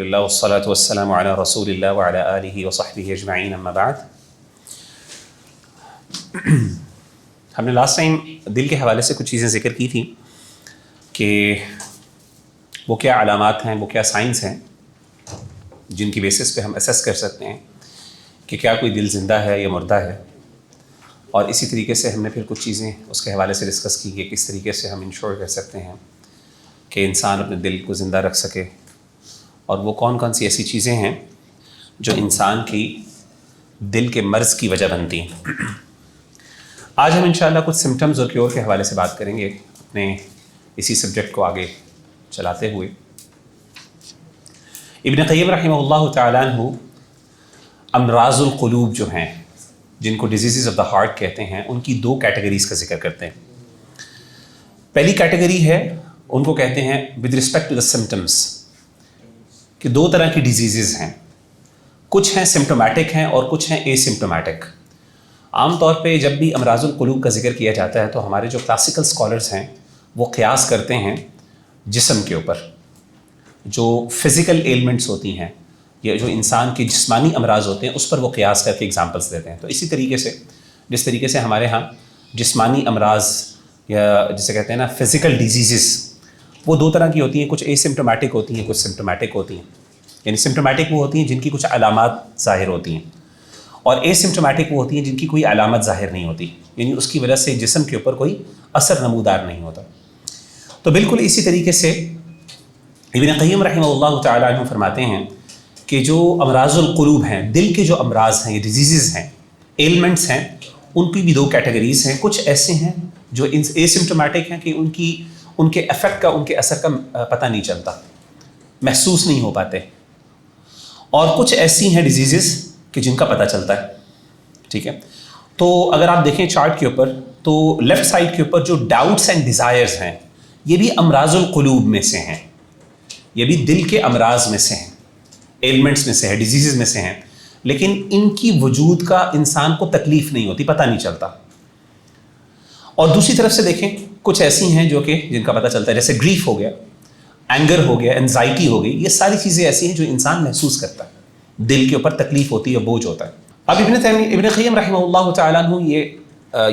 الحمدللہ والصلاة والسلام علی رسول اللہ وعلی آلہ وصحبہ اجمعین اما بعد۔ ہم نے لاسٹ ٹائم دل کے حوالے سے کچھ چیزیں ذکر کی تھیں کہ وہ کیا علامات ہیں، وہ کیا سائنس ہیں جن کی بیسس پہ ہم اسیس کر سکتے ہیں کہ کیا کوئی دل زندہ ہے یا مردہ ہے، اور اسی طریقے سے ہم نے پھر کچھ چیزیں اس کے حوالے سے ڈسکس کی کہ کس طریقے سے ہم انشور کر سکتے ہیں کہ انسان اپنے دل کو زندہ رکھ سکے، اور وہ کون کون سی ایسی چیزیں ہیں جو انسان کی دل کے مرض کی وجہ بنتی ہیں۔ آج ہم انشاءاللہ کچھ سمٹمز اور کیور کے حوالے سے بات کریں گے اپنے اسی سبجیکٹ کو آگے چلاتے ہوئے۔ ابن قیم رحمہ اللہ تعالیٰ عنہ امراض القلوب جو ہیں، جن کو ڈیزیزز آف دا ہارٹ کہتے ہیں، ان کی دو کیٹیگریز کا ذکر کرتے ہیں۔ پہلی کیٹیگری ہے، ان کو کہتے ہیں with respect to the symptoms, کہ دو طرح کی ڈیزیزز ہیں، کچھ ہیں سمپٹومیٹک ہیں اور کچھ ہیں اے سمپٹومیٹک۔ عام طور پہ جب بھی امراض القلوب کا ذکر کیا جاتا ہے تو ہمارے جو کلاسیکل اسکالرز ہیں وہ قیاس کرتے ہیں جسم کے اوپر، جو فزیکل ایلمنٹس ہوتی ہیں یا جو انسان کے جسمانی امراض ہوتے ہیں اس پر وہ قیاس کر کے ایگزامپلس دیتے ہیں۔ تو اسی طریقے سے جس طریقے سے ہمارے ہاں جسمانی امراض یا جسے کہتے ہیں نا فزیکل ڈیزیزز، وہ دو طرح کی ہوتی ہیں، کچھ اے سمپٹومیٹک ہوتی ہیں، کچھ سمپٹومیٹک ہوتی ہیں۔ یعنی سمپٹومیٹک وہ ہوتی ہیں جن کی کچھ علامات ظاہر ہوتی ہیں، اور اے سمپٹومیٹک وہ ہوتی ہیں جن کی کوئی علامت ظاہر نہیں ہوتی، یعنی اس کی وجہ سے جسم کے اوپر کوئی اثر نمودار نہیں ہوتا۔ تو بالکل اسی طریقے سے ابن قیم رحمہ اللہ تعالیٰ عنہ فرماتے ہیں کہ جو امراض القلوب ہیں، دل کے جو امراض ہیں، یہ ڈیزیزز ہیں، ایلمنٹس ہیں، ان کی بھی دو کیٹیگریز ہیں۔ کچھ ایسے ہیں جو اے سمپٹومیٹک ہیں کہ ان کے افیکٹ کا، ان کے اثر کا پتہ نہیں چلتا، محسوس نہیں ہو پاتے، اور کچھ ایسی ہیں ڈیزیزز کہ جن کا پتہ چلتا ہے۔ ٹھیک ہے، تو اگر آپ دیکھیں چارٹ کے اوپر تو لیفٹ سائڈ کے اوپر جو ڈاؤٹس اینڈ ڈیزائرز ہیں، یہ بھی امراض القلوب میں سے ہیں، یہ بھی دل کے امراض میں سے ہیں، ایلمنٹس میں سے ہے، ڈیزیزز میں سے ہیں، لیکن ان کی وجود کا انسان کو تکلیف نہیں ہوتی، پتہ نہیں چلتا۔ اور دوسری طرف سے دیکھیں کچھ ایسی ہیں جو کہ جن کا پتہ چلتا ہے، جیسے گریف ہو گیا، اینگر ہو گیا، انزائٹی ہو گئی، یہ ساری چیزیں ایسی ہیں جو انسان محسوس کرتا ہے، دل کے اوپر تکلیف ہوتی ہے، بوجھ ہوتا ہے۔ اب ابن قیم رحمہ اللہ تعالیٰ عنہ یہ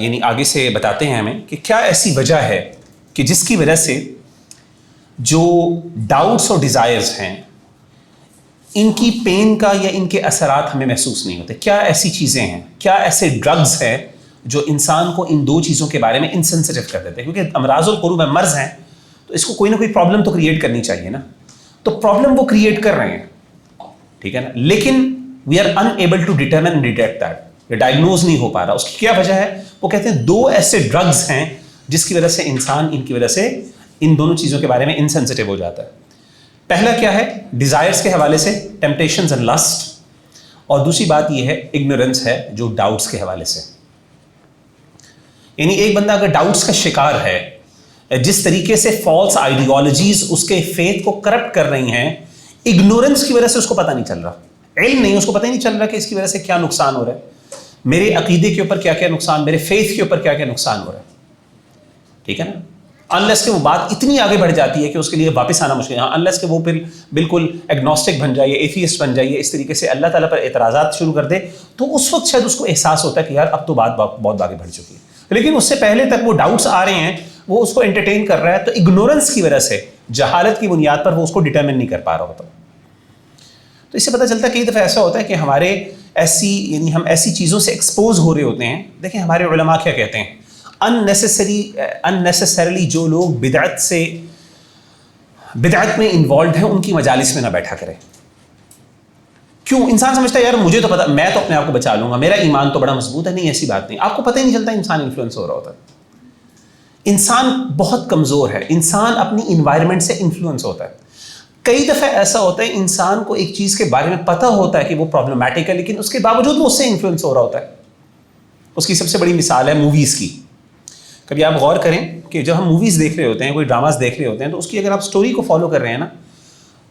یعنی آگے سے بتاتے ہیں ہمیں کہ کیا ایسی وجہ ہے کہ جس کی وجہ سے جو ڈاؤٹس اور ڈیزائرز ہیں، ان کی پین کا یا ان کے اثرات ہمیں محسوس نہیں ہوتے۔ کیا ایسی چیزیں ہیں، کیا ایسے ڈرگز ہیں جو انسان کو ان دو چیزوں کے بارے میں انسنسٹیو کر دیتے ہیں؟ کیونکہ امراض القلوب میں مرض ہیں تو اس کو کوئی نہ کوئی پرابلم تو کریٹ کرنی چاہیے نا، تو پرابلم وہ کریٹ کر رہے ہیں، ٹھیک ہے نا، لیکن we are unable to determine and detect that, یہ ڈائگنوز نہیں ہو پا رہا۔ اس کی کیا وجہ ہے؟ وہ کہتے ہیں دو ایسے ڈرگز ہیں جس کی وجہ سے انسان ان کی وجہ سے ان دونوں چیزوں کے بارے میں انسنسٹیو ہو جاتا ہے۔ پہلا کیا ہے؟ ڈیزائرز کے حوالے سے ٹیمپٹیشنز اینڈ لسٹ، اور دوسری بات یہ ہے اگنورنس ہے جو ڈاؤٹس کے حوالے سے۔ یعنی ایک بندہ اگر ڈاؤٹس کا شکار ہے، جس طریقے سے فالس آئیڈیالوجیز اس کے فیتھ کو کرپٹ کر رہی ہیں، اگنورنس کی وجہ سے اس کو پتہ نہیں چل رہا، علم نہیں، اس کو پتہ ہی نہیں چل رہا کہ اس کی وجہ سے کیا نقصان ہو رہا ہے، میرے عقیدے کے اوپر کیا کیا نقصان، میرے فیتھ کے اوپر کیا کیا نقصان ہو رہا ہے، ٹھیک ہے نا۔ انلیس کہ وہ بات اتنی آگے بڑھ جاتی ہے کہ اس کے لیے واپس آنا مشکل ہے، انلیس کہ وہ بالکل ایگنوسٹک بن جائے، ایتھیسٹ بن جائے، اس طریقے سے اللہ تعالیٰ پر اعتراضات شروع کر دے، تو اس وقت شاید اس کو احساس ہوتا ہے کہ یار اب تو بات بہت آگے بڑھ چکی ہے۔ لیکن اس سے پہلے تک وہ ڈاؤٹس آ رہے ہیں، وہ اس کو انٹرٹین کر رہا ہے، تو اگنورنس کی وجہ سے، جہالت کی بنیاد پر وہ اس کو ڈٹرمن نہیں کر پا رہا ہوتا۔ تو اس سے پتہ چلتا ہے کئی دفعہ ایسا ہوتا ہے کہ ہمارے یعنی ہم ایسی چیزوں سے ایکسپوز ہو رہے ہوتے ہیں۔ دیکھیں ہمارے علماء کیا کہتے ہیں، unnecessarily جو لوگ بدعت میں انوالوڈ ہیں ان کی مجالس میں نہ بیٹھا کریں۔ کیوں؟ انسان سمجھتا ہے یار مجھے تو پتا، میں تو اپنے آپ کو بچا لوں گا، میرا ایمان تو بڑا مضبوط ہے۔ نہیں، ایسی بات نہیں، آپ کو پتہ ہی نہیں چلتا انسان انفلوئنس ہو رہا ہوتا ہے۔ انسان بہت کمزور ہے، انسان اپنی انوائرمنٹ سے انفلوئنس ہوتا ہے۔ کئی دفعہ ایسا ہوتا ہے انسان کو ایک چیز کے بارے میں پتہ ہوتا ہے کہ وہ پرابلمیٹک ہے، لیکن اس کے باوجود وہ اس سے انفلوئنس ہو رہا ہوتا ہے۔ اس کی سب سے بڑی مثال ہے موویز کی۔ کبھی آپ غور کریں کہ جب ہم موویز دیکھ رہے ہوتے ہیں، کوئی ڈراماز دیکھ رہے ہوتے ہیں، تو اس کی اگر آپ سٹوری کو فالو کر رہے ہیں نا،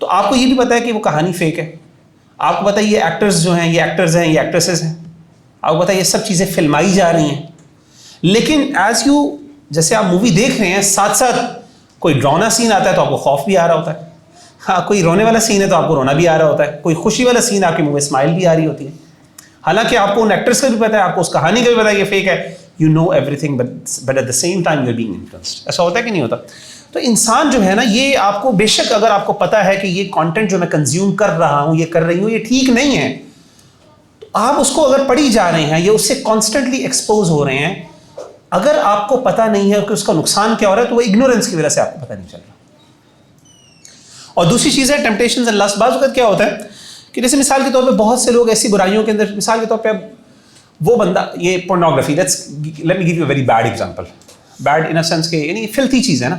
تو آپ کو یہ بھی پتہ ہے کہ وہ کہانی فیک ہے، آپ کو پتہ ہے یہ ایکٹرز جو ہیں، یہ ایکٹرز ہیں، یہ ایکٹریسز ہیں، آپ کو پتہ ہے یہ سب چیزیں فلمائی جا رہی ہیں، لیکن جیسے آپ مووی دیکھ رہے ہیں، ساتھ ساتھ کوئی ڈراؤنا سین آتا ہے تو آپ کو خوف بھی آ رہا ہوتا ہے، ہاں کوئی رونے والا سین ہے تو آپ کو رونا بھی آ رہا ہوتا ہے, کوئی خوشی والا سین آپ کے منہ میں اسمائل بھی آ رہی ہوتی ہے, حالانکہ آپ کو ان ایکٹرس کا بھی پتا ہے, آپ کو اس کہانی کا بھی پتا ہے یہ فیک ہے, you know everything but at the same time you are being influenced. ایسا ہوتا ہے کہ نہیں ہوتا؟ تو انسان جو ہے نا, یہ آپ کو بے شک اگر آپ کو پتا ہے کہ یہ کانٹینٹ جو میں کنزیوم کر رہا ہوں, یہ کر رہی ہوں, یہ ٹھیک نہیں ہے, تو آپ اس کو اگر پڑھی جا رہے ہیں, یہ اس سے کانسٹنٹلی ایکسپوز ہو رہے ہیں, اگر آپ کو پتا نہیں ہے کہ اس کا نقصان کیا ہو رہا ہے, تو وہ اگنورینس کی وجہ سے آپ کو پتا نہیں چل رہا. اور دوسری چیز ہے ٹیمپٹیشنز اینڈ لسٹ. بعض وقت کیا ہوتا ہے کہ جیسے مثال کے طور پہ بہت سے لوگ ایسی برائیوں کے اندر, مثال کے طور پہ وہ بندہ, یہ pornography, let me give you a very bad example, bad in a sense کہ یعنی فلتھی چیز ہے نا.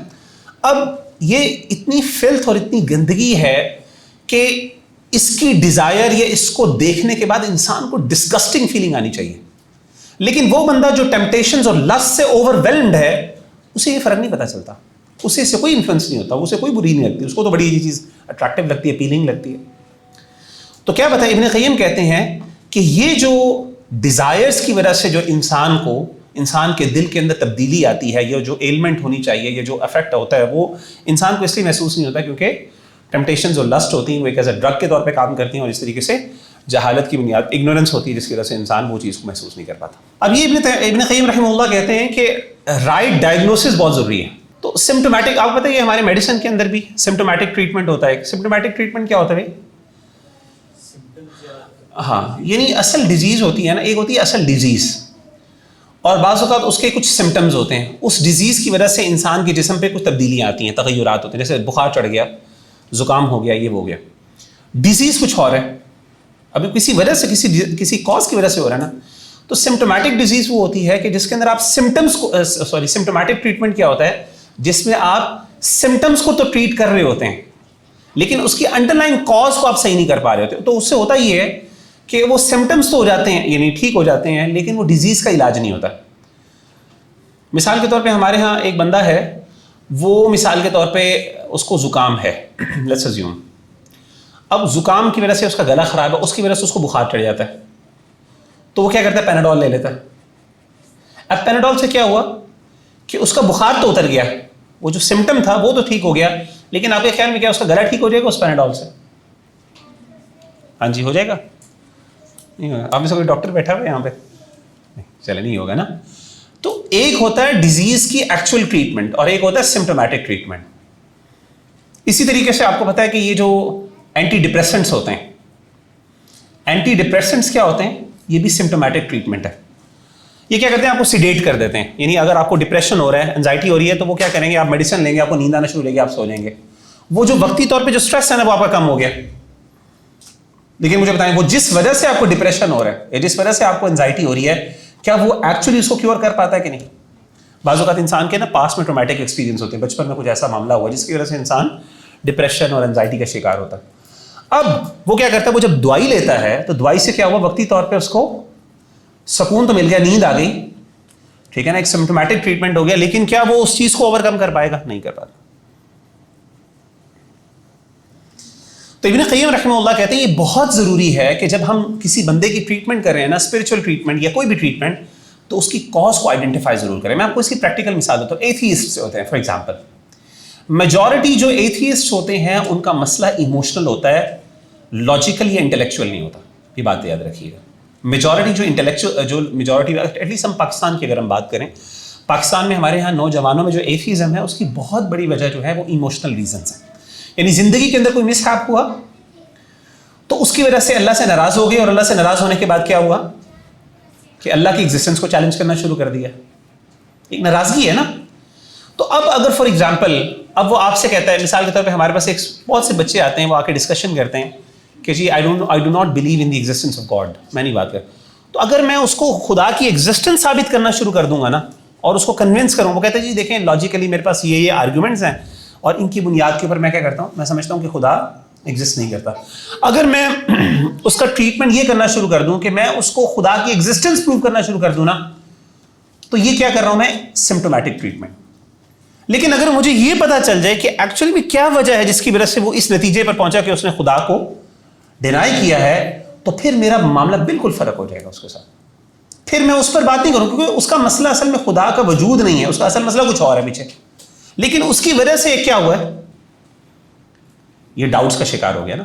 اب یہ اتنی فلتھ اور اتنی گندگی ہے کہ اس کی ڈیزائر یا اس کو دیکھنے کے بعد انسان کو ڈسگسٹنگ فیلنگ آنی چاہیے, لیکن وہ بندہ جو ٹیمپٹیشنز اور لسٹ سے اوور ویلمڈ ہے, اسے یہ فرق نہیں پتہ چلتا, اسے اس سے کوئی انفلوئنس نہیں ہوتا, اسے کوئی بری نہیں لگتی, اس کو تو بڑی یہ چیز اٹریکٹیو لگتی ہے, اپیلنگ لگتی ہے. تو کیا بتائیں, ابن قیم کہتے ہیں کہ یہ جو ڈیزائرز کی وجہ سے جو انسان کے دل کے اندر تبدیلی آتی ہے, یا جو ایلمنٹ ہونی چاہیے, یا جو افیکٹ ہوتا ہے, وہ انسان کو اس لیے محسوس نہیں ہوتا کیونکہ ٹیمپٹیشنز اور لسٹ ہوتی ہیں, وہ ایک ایسا ڈرگ کے طور پہ کام کرتی ہیں, اور اس طریقے سے جہالت کی بنیاد, اگنورنس ہوتی ہے, جس کی وجہ سے انسان وہ چیز کو محسوس نہیں کر پاتا. اب یہ ابن قیم رحمہ اللہ کہتے ہیں کہ رائٹ ڈائگنوسس بہت ضروری ہے. تو سمپٹومیٹک, آپ کو پتہ ہے کہ ہمارے میڈیسن کے اندر بھی سمپٹومیٹک ٹریٹمنٹ ہوتا ہے. سمپٹومیٹک ٹریٹمنٹ کیا ہوتا ہے بھائی؟ ہاں, یعنی اصل ڈیزیز ہوتی ہے نا, ایک ہوتی ہے اصل ڈیزیز, اور بعض اوقات اس کے کچھ سمٹمز ہوتے ہیں. اس ڈیزیز کی وجہ سے انسان کے جسم پہ کچھ تبدیلیاں آتی ہیں, تغیرات ہوتے ہیں, جیسے بخار چڑھ گیا, زکام ہو گیا, یہ ہو گیا. ڈیزیز کچھ اور ہے, ابھی کسی وجہ سے کسی کاز کی وجہ سے ہو رہا ہے نا. تو سمٹومیٹک ڈیزیز وہ ہوتی ہے کہ جس کے اندر آپ سمٹمز کو, سمٹومیٹک ٹریٹمنٹ کیا ہوتا ہے, جس میں آپ سمٹمز کو تو ٹریٹ کر رہے ہوتے ہیں, لیکن اس کی انڈر لائن کاز کو آپ صحیح نہیں کر پا رہے ہوتے. تو اس سے ہوتا یہ ہے کہ وہ سمٹمز تو ہو جاتے ہیں, یعنی ٹھیک ہو جاتے ہیں, لیکن وہ ڈیزیز کا علاج نہیں ہوتا. مثال کے طور پہ ہمارے ہاں ایک بندہ ہے, وہ مثال کے طور پہ اس کو زکام ہے, لیٹس اسیوم. اب زکام کی وجہ سے اس کا گلا خراب ہے, اس کی وجہ سے اس کو بخار چڑھ جاتا ہے, تو وہ کیا کرتا ہے, پیناڈول لے لیتا ہے. اب پیناڈول سے کیا ہوا کہ اس کا بخار تو اتر گیا, وہ جو سمٹم تھا وہ تو ٹھیک ہو گیا, لیکن آپ کے خیال میں کیا اس کا گلا ٹھیک ہو جائے گا اس پیناڈول سے؟ ہاں جی, ہو جائے گا؟ نہیں ہوگا. آپ میں سے کوئی ڈاکٹر بیٹھا ہوا ہے یہاں پہ؟ چلے نہیں ہوگا نا. تو ایک ہوتا ہے ڈیزیز کی ایکچوئل ٹریٹمنٹ, اور ایک ہوتا ہے سمٹومیٹک ٹریٹمنٹ. اسی طریقے سے آپ کو پتا ہے کہ یہ جو اینٹی ڈپریسنٹس ہوتے ہیں, اینٹی ڈپریسنٹس کیا ہوتے ہیں, یہ بھی سمٹومیٹک ٹریٹمنٹ ہے. یہ کیا کرتے ہیں, آپ کو سیڈیٹ کر دیتے ہیں. یعنی اگر آپ کو ڈپریشن ہو رہا ہے, انزائٹی ہو رہی ہے, تو وہ کیا کریں گے, آپ میڈیسن لیں گے, آپ کو نیند آنا شروع ہو جائے گی, آپ سو جائیں گے. وہ جو وقتی طور پہ جو اسٹریس ہے نا, وہ آپ کا کم ہو گیا. لیکن مجھے بتائیں, وہ جس وجہ سے آپ کو ڈپریشن ہو رہا ہے, یا جس وجہ سے آپ کو انزائٹی ہو رہی ہے, کیا وہ ایکچولی اس کو کیور کر پاتا ہے کہ نہیں؟ بعض اوقات انسان کے نا پاس میں ٹرومیٹک ایکسپیرینس ہوتے ہیں, بچپن میں کچھ ایسا معاملہ ہوا جس کی وجہ سے انسان ڈپریشن اور انزائٹی کا شکار ہوتا ہے. اب وہ کیا کرتا ہے, وہ جب دوائی لیتا ہے تو دوائی سے کیا ہوا, وقتی طور پہ اس کو سکون تو مل گیا, نیند آ گئی, ٹھیک ہے نا, ایک سمپٹومیٹک ٹریٹمنٹ ہو گیا, لیکن کیا وہ اس چیز کو اوور کم کر پائے گا؟ نہیں کر پاتا. تو ابن قیم رحمہ اللہ کہتے ہیں یہ بہت ضروری ہے کہ جب ہم کسی بندے کی ٹریٹمنٹ کر رہے ہیں نا, اسپرچل ٹریٹمنٹ یا کوئی بھی ٹریٹمنٹ, تو اس کی کاز کو آئیڈینٹیفائی ضرور کریں. میں آپ کو اس کی پریکٹیکل مثال دیتا ہوں. ایتھیسٹ ہوتے ہیں فار ایگزامپل, میجورٹی جو ایتھیسٹ ہوتے ہیں ان کا مسئلہ ایموشنل ہوتا ہے, لاجیکل یا انٹلیکچوئل نہیں ہوتا. یہ بات یاد رکھیے گا. میجورٹی جو انٹلیکچوئل, جو میجورٹی ایٹ لیسٹ ہم پاکستان کی اگر ہم بات کریں, پاکستان میں ہمارے یہاں نوجوانوں میں جو ایتھیزم ہے, اس کی بہت بڑی وجہ جو ہے وہ ایموشنل ریزنس ہیں. یعنی زندگی کے اندر کوئی مس ہیپ ہوا تو اس کی وجہ سے اللہ سے ناراض ہو گئی, اور اللہ سے ناراض ہونے کے بعد کیا ہوا کہ اللہ کی ایگزسٹنس کو چیلنج کرنا شروع کر دیا. ایک ناراضگی ہے نا. تو اب اگر فار ایگزامپل اب وہ آپ سے کہتا ہے, مثال کے طور پہ ہمارے پاس ایک بہت سے بچے آتے ہیں, وہ آ کے ڈسکشن کرتے ہیں کہ جی I do not believe in the existence of God, میں نہیں بات کر. تو اگر میں اس کو خدا کی ایگزسٹنس ثابت کرنا شروع کر دوں گا نا, اور اس کو کنونس کروں, وہ کہتا ہے جی دیکھیں لاجیکلی میرے پاس یہ آرگومنٹس ہیں, اور ان کی بنیاد کے اوپر میں کیا کرتا ہوں, میں سمجھتا ہوں کہ خدا ایگزسٹ نہیں کرتا. اگر میں اس کا ٹریٹمنٹ یہ کرنا شروع کر دوں کہ میں اس کو خدا کی ایگزسٹنس پروو کرنا شروع کر دوں نا, تو یہ کیا کر رہا ہوں میں, سمپٹومیٹک ٹریٹمنٹ. لیکن اگر مجھے یہ پتا چل جائے کہ ایکچولی میں کیا وجہ ہے جس کی وجہ سے وہ اس نتیجے پر پہنچا کہ اس نے خدا کو ڈینائی کیا ہے, تو پھر میرا معاملہ بالکل فرق ہو جائے گا اس کے ساتھ. پھر میں اس پر بات نہیں کروں, کیونکہ اس کا مسئلہ اصل میں خدا کا وجود نہیں ہے, اس کا اصل مسئلہ کچھ اور ہے پیچھے. لیکن اس کی وجہ سے کیا ہوا ہے, یہ ڈاؤٹس کا شکار ہو گیا نا.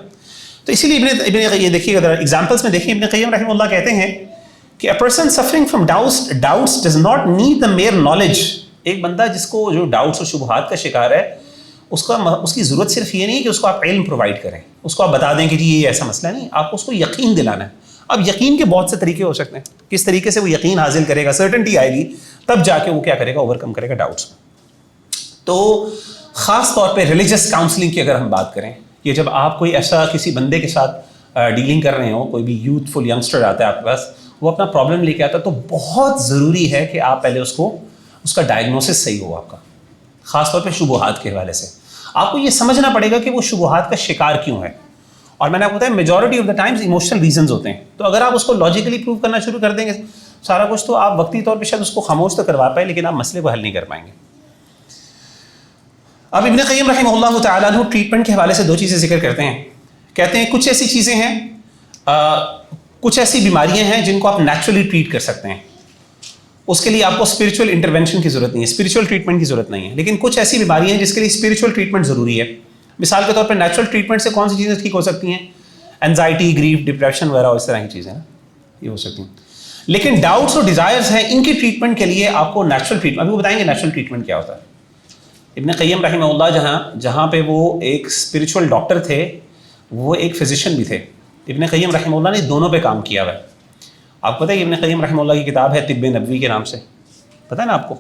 تو اسی لیے یہ دیکھیے اگر ایگزامپلس میں دیکھیں ابن قیم رحمہ اللہ کہتے ہیں کہ a person suffering from doubts does not need the mere knowledge. ایک بندہ جس کو جو ڈاؤٹس اور شبہات کا شکار ہے اس کی ضرورت صرف یہ نہیں کہ اس کو آپ علم پرووائڈ کریں, اس کو آپ بتا دیں کہ جی یہ ایسا مسئلہ نہیں, آپ اس کو یقین دلانا ہے. اب یقین کے بہت سے طریقے ہو سکتے ہیں, کس طریقے سے وہ یقین حاصل کرے گا, سرٹنٹی آئے گی تب جا کے وہ کیا کرے گا, اوور کم کرے گا ڈاؤٹس. تو خاص طور پہ ریلیجس کاؤنسلنگ کی اگر ہم بات کریں, کہ جب آپ کوئی ایسا کسی بندے کے ساتھ ڈیلنگ کر رہے ہوں, کوئی بھی یوتھ فل ینگسٹر آتا ہے آپ کے پاس, وہ اپنا پرابلم لے کے آتا ہے, تو بہت ضروری ہے کہ آپ پہلے اس کا ڈائگنوسس صحیح ہو آپ کا, خاص طور پہ شبہات کے حوالے سے. آپ کو یہ سمجھنا پڑے گا کہ وہ شبہات کا شکار کیوں ہے. اور میں نے آپ کو بتایا majority of the times emotional reasons ہوتے ہیں. تو اگر آپ اس کو لاجیکلی پروو کرنا شروع کر دیں گے سارا کچھ, تو آپ وقتی طور پہ شاید اس کو خاموش تو کروا پائے, لیکن آپ مسئلے کو حل نہیں کر پائیں گے. اب ابن قیم رحمہ اللہ تعالیٰ عنہ ٹریٹمنٹ کے حوالے سے دو چیزیں ذکر کرتے ہیں. کہتے ہیں کچھ ایسی چیزیں ہیں, کچھ ایسی بیماریاں ہیں جن کو آپ نیچرلی ٹریٹ کر سکتے ہیں, اس کے لیے آپ کو اسپرچول انٹرونشن کی ضرورت نہیں ہے, اسپرچول ٹریٹمنٹ کی ضرورت نہیں ہے. لیکن کچھ ایسی بیماریاں ہیں جس کے لیے اسپرچول ٹریٹمنٹ ضروری ہے. مثال کے طور پر نیچرل ٹریٹمنٹ سے کون سی چیزیں ٹھیک ہو سکتی ہیں, اینزائٹی, گریف, ڈپریشن وغیرہ, اس طرح کی چیزیں نا یہ ہو سکتی ہیں. لیکن ڈاؤٹس اور ڈیزائرز ہیں, ان کی ٹریٹمنٹ کے لیے آپ کو نیچرل ٹریٹمنٹ, ابھی وہ بتائیں گے نیچرل ٹریٹمنٹ کیا ہوتا ہے. ابن قیم رحمہ اللہ جہاں پہ وہ ایک اسپرچول ڈاکٹر تھے, وہ ایک فزیشین بھی تھے. ابن قیم رحمہ اللہ نے دونوں پہ کام کیا ہوا ہے. آپ کو پتہ ہے کہ ابن قیم رحمہ اللہ کی کتاب ہے طب نبوی کے نام سے, پتہ ہے نا آپ کو,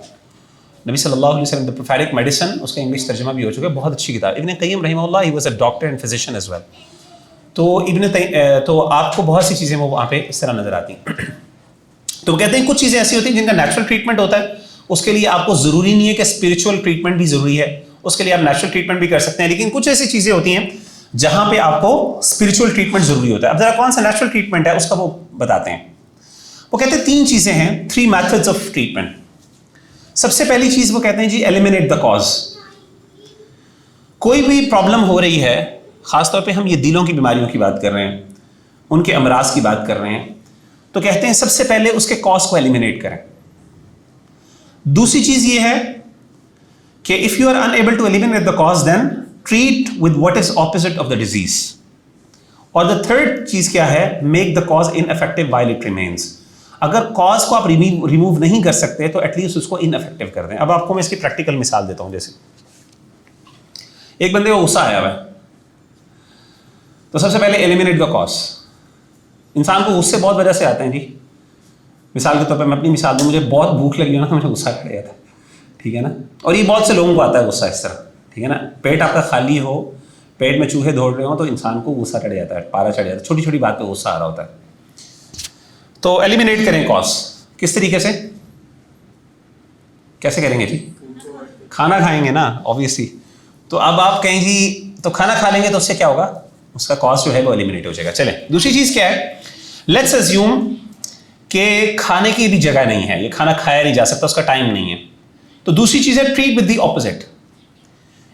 نبی صلی اللہ علیہ وسلم دا پروفیٹک میڈیسن, اس کا انگلش ترجمہ بھی ہو چکا ہے, بہت اچھی کتاب. ابن قیم رحمہ اللہ he was a doctor and physician as well. تو آپ کو بہت سی چیزیں وہ وہاں پہ اس طرح نظر آتی ہیں. تو وہ کہتے ہیں کچھ چیزیں ایسی ہوتی ہیں جن کا نیچرل ٹریٹمنٹ ہوتا ہے, اس کے لیے آپ کو ضروری نہیں ہے کہ اسپرچول ٹریٹمنٹ بھی ضروری ہے, اس کے لیے آپ نیچرل ٹریٹمنٹ بھی کر سکتے ہیں. لیکن کچھ ایسی چیزیں ہوتی ہیں جہاں پہ آپ کو اسپرچول ٹریٹمنٹ ضروری ہوتا ہے. اب ذرا کون سا نیچرل ٹریٹمنٹ ہے اس کا وہ بتاتے ہیں. وہ کہتے ہیں 3 چیزیں ہیں, 3 میتھڈز آف ٹریٹمنٹ. سب سے پہلی چیز وہ کہتے ہیں جی ایلیمینیٹ دا کاز. کوئی بھی پرابلم ہو رہی ہے, خاص طور پہ ہم یہ دلوں کی بیماریوں کی بات کر رہے ہیں, ان کے امراض کی بات کر رہے ہیں, تو کہتے ہیں سب سے پہلے اس کے کاز کو ایلیمینیٹ کریں. دوسری چیز یہ ہے کہ if you are unable to eliminate the cause, then treat with what is opposite of the disease. اور the third چیز کیا ہے, make the cause ineffective while it remains. اگر کاز کو آپ ریموو نہیں کر سکتے تو ایٹ لیسٹ اس کو انفیکٹو کر دیں. اب آپ کو میں اس کی پریکٹیکل مثال دیتا ہوں. جیسے ایک بندے کو غصہ آیا ہوا ہے, تو سب سے پہلے ایلیمینیٹ دا کاز. انسان کو غصے بہت وجہ سے آتے ہیں جی. مثال کے طور پہ میں اپنی مثال دوں, مجھے بہت بھوک لگی ہو نا تو مجھے غصہ چڑھ جاتا ہے, ٹھیک ہے نا. اور یہ بہت سے لوگوں کو آتا ہے غصہ اس طرح, ٹھیک ہے نا. پیٹ آپ کا خالی ہو, پیٹ میں چوہے دوڑ رہے ہوں, تو انسان کو غصہ چڑھ جاتا ہے, پارا چڑھ جاتا ہے, چھوٹی چھوٹی بات پہ غصہ آ رہا ہوتا ہے. تو ایلیمینیٹ کریں کاز. کس طریقے سے, کیسے کریں گے جی؟ کھانا کھائیں گے نا آبویسلی. تو اب آپ کہیں جی تو کھانا کھا لیں گے تو اس سے کیا ہوگا, اس کا کاز جو ہے وہ ایلیمینیٹ ہو جائے گا. چلیں دوسری چیز کیا ہے, لیٹس اسیوم کہ کھانے کی بھی جگہ نہیں ہے, یہ کھانا کھایا نہیں جا سکتا, اس کا ٹائم نہیں ہے. تو دوسری چیز ہے ٹریٹ ود دی اپوزٹ.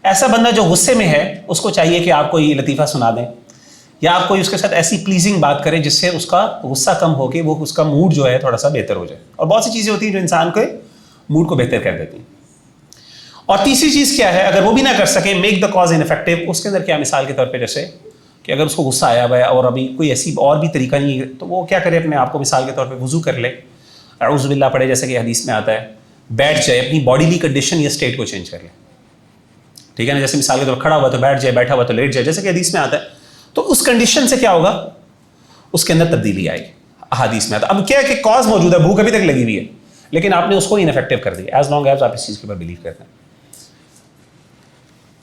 ایسا بندہ جو غصے میں ہے اس کو چاہیے کہ آپ کو یہ لطیفہ سنا دیں, یا آپ کوئی اس کے ساتھ ایسی پلیزنگ بات کریں جس سے اس کا غصہ کم ہو کے وہ اس کا موڈ جو ہے تھوڑا سا بہتر ہو جائے. اور بہت سی چیزیں ہوتی ہیں جو انسان کے موڈ کو بہتر کر دیتی ہیں. اور تیسری چیز کیا ہے, اگر وہ بھی نہ کر سکیں, میک دا کاز انفیکٹو. اس کے اندر کیا, مثال کے طور پہ جیسے کہ اگر اس کو غصہ آیا ہوا ہے اور ابھی کوئی ایسی اور بھی طریقہ نہیں ہے, تو وہ کیا کرے, اپنے آپ کو مثال کے طور پہ وضو کر لے, اعوذ باللہ پڑھے, جیسے کہ حدیث میں آتا ہے, بیٹھ جائے, اپنی باڈیلی کنڈیشن یا اسٹیٹ کو چینج کر لے, ٹھیک ہے نا. جیسے مثال کے طور پر کھڑا ہوا تو بیٹھ جائے, بیٹھا ہوا تو لیٹ جائے, جیسے کہ حدیث میں آتا ہے. تو اس کنڈیشن سے کیا ہوگا, اس کے اندر تبدیلی آئے گی. حدیث میں آتا ہے. اب کیا ہے کہ کاز موجود ہے, بھوک ابھی تک لگی ہوئی ہے, لیکن آپ نے اس کو انفیکٹو کر دیا, ایز لانگ ایز آپ اس چیز کے اوپر بلیو کرتے ہیں.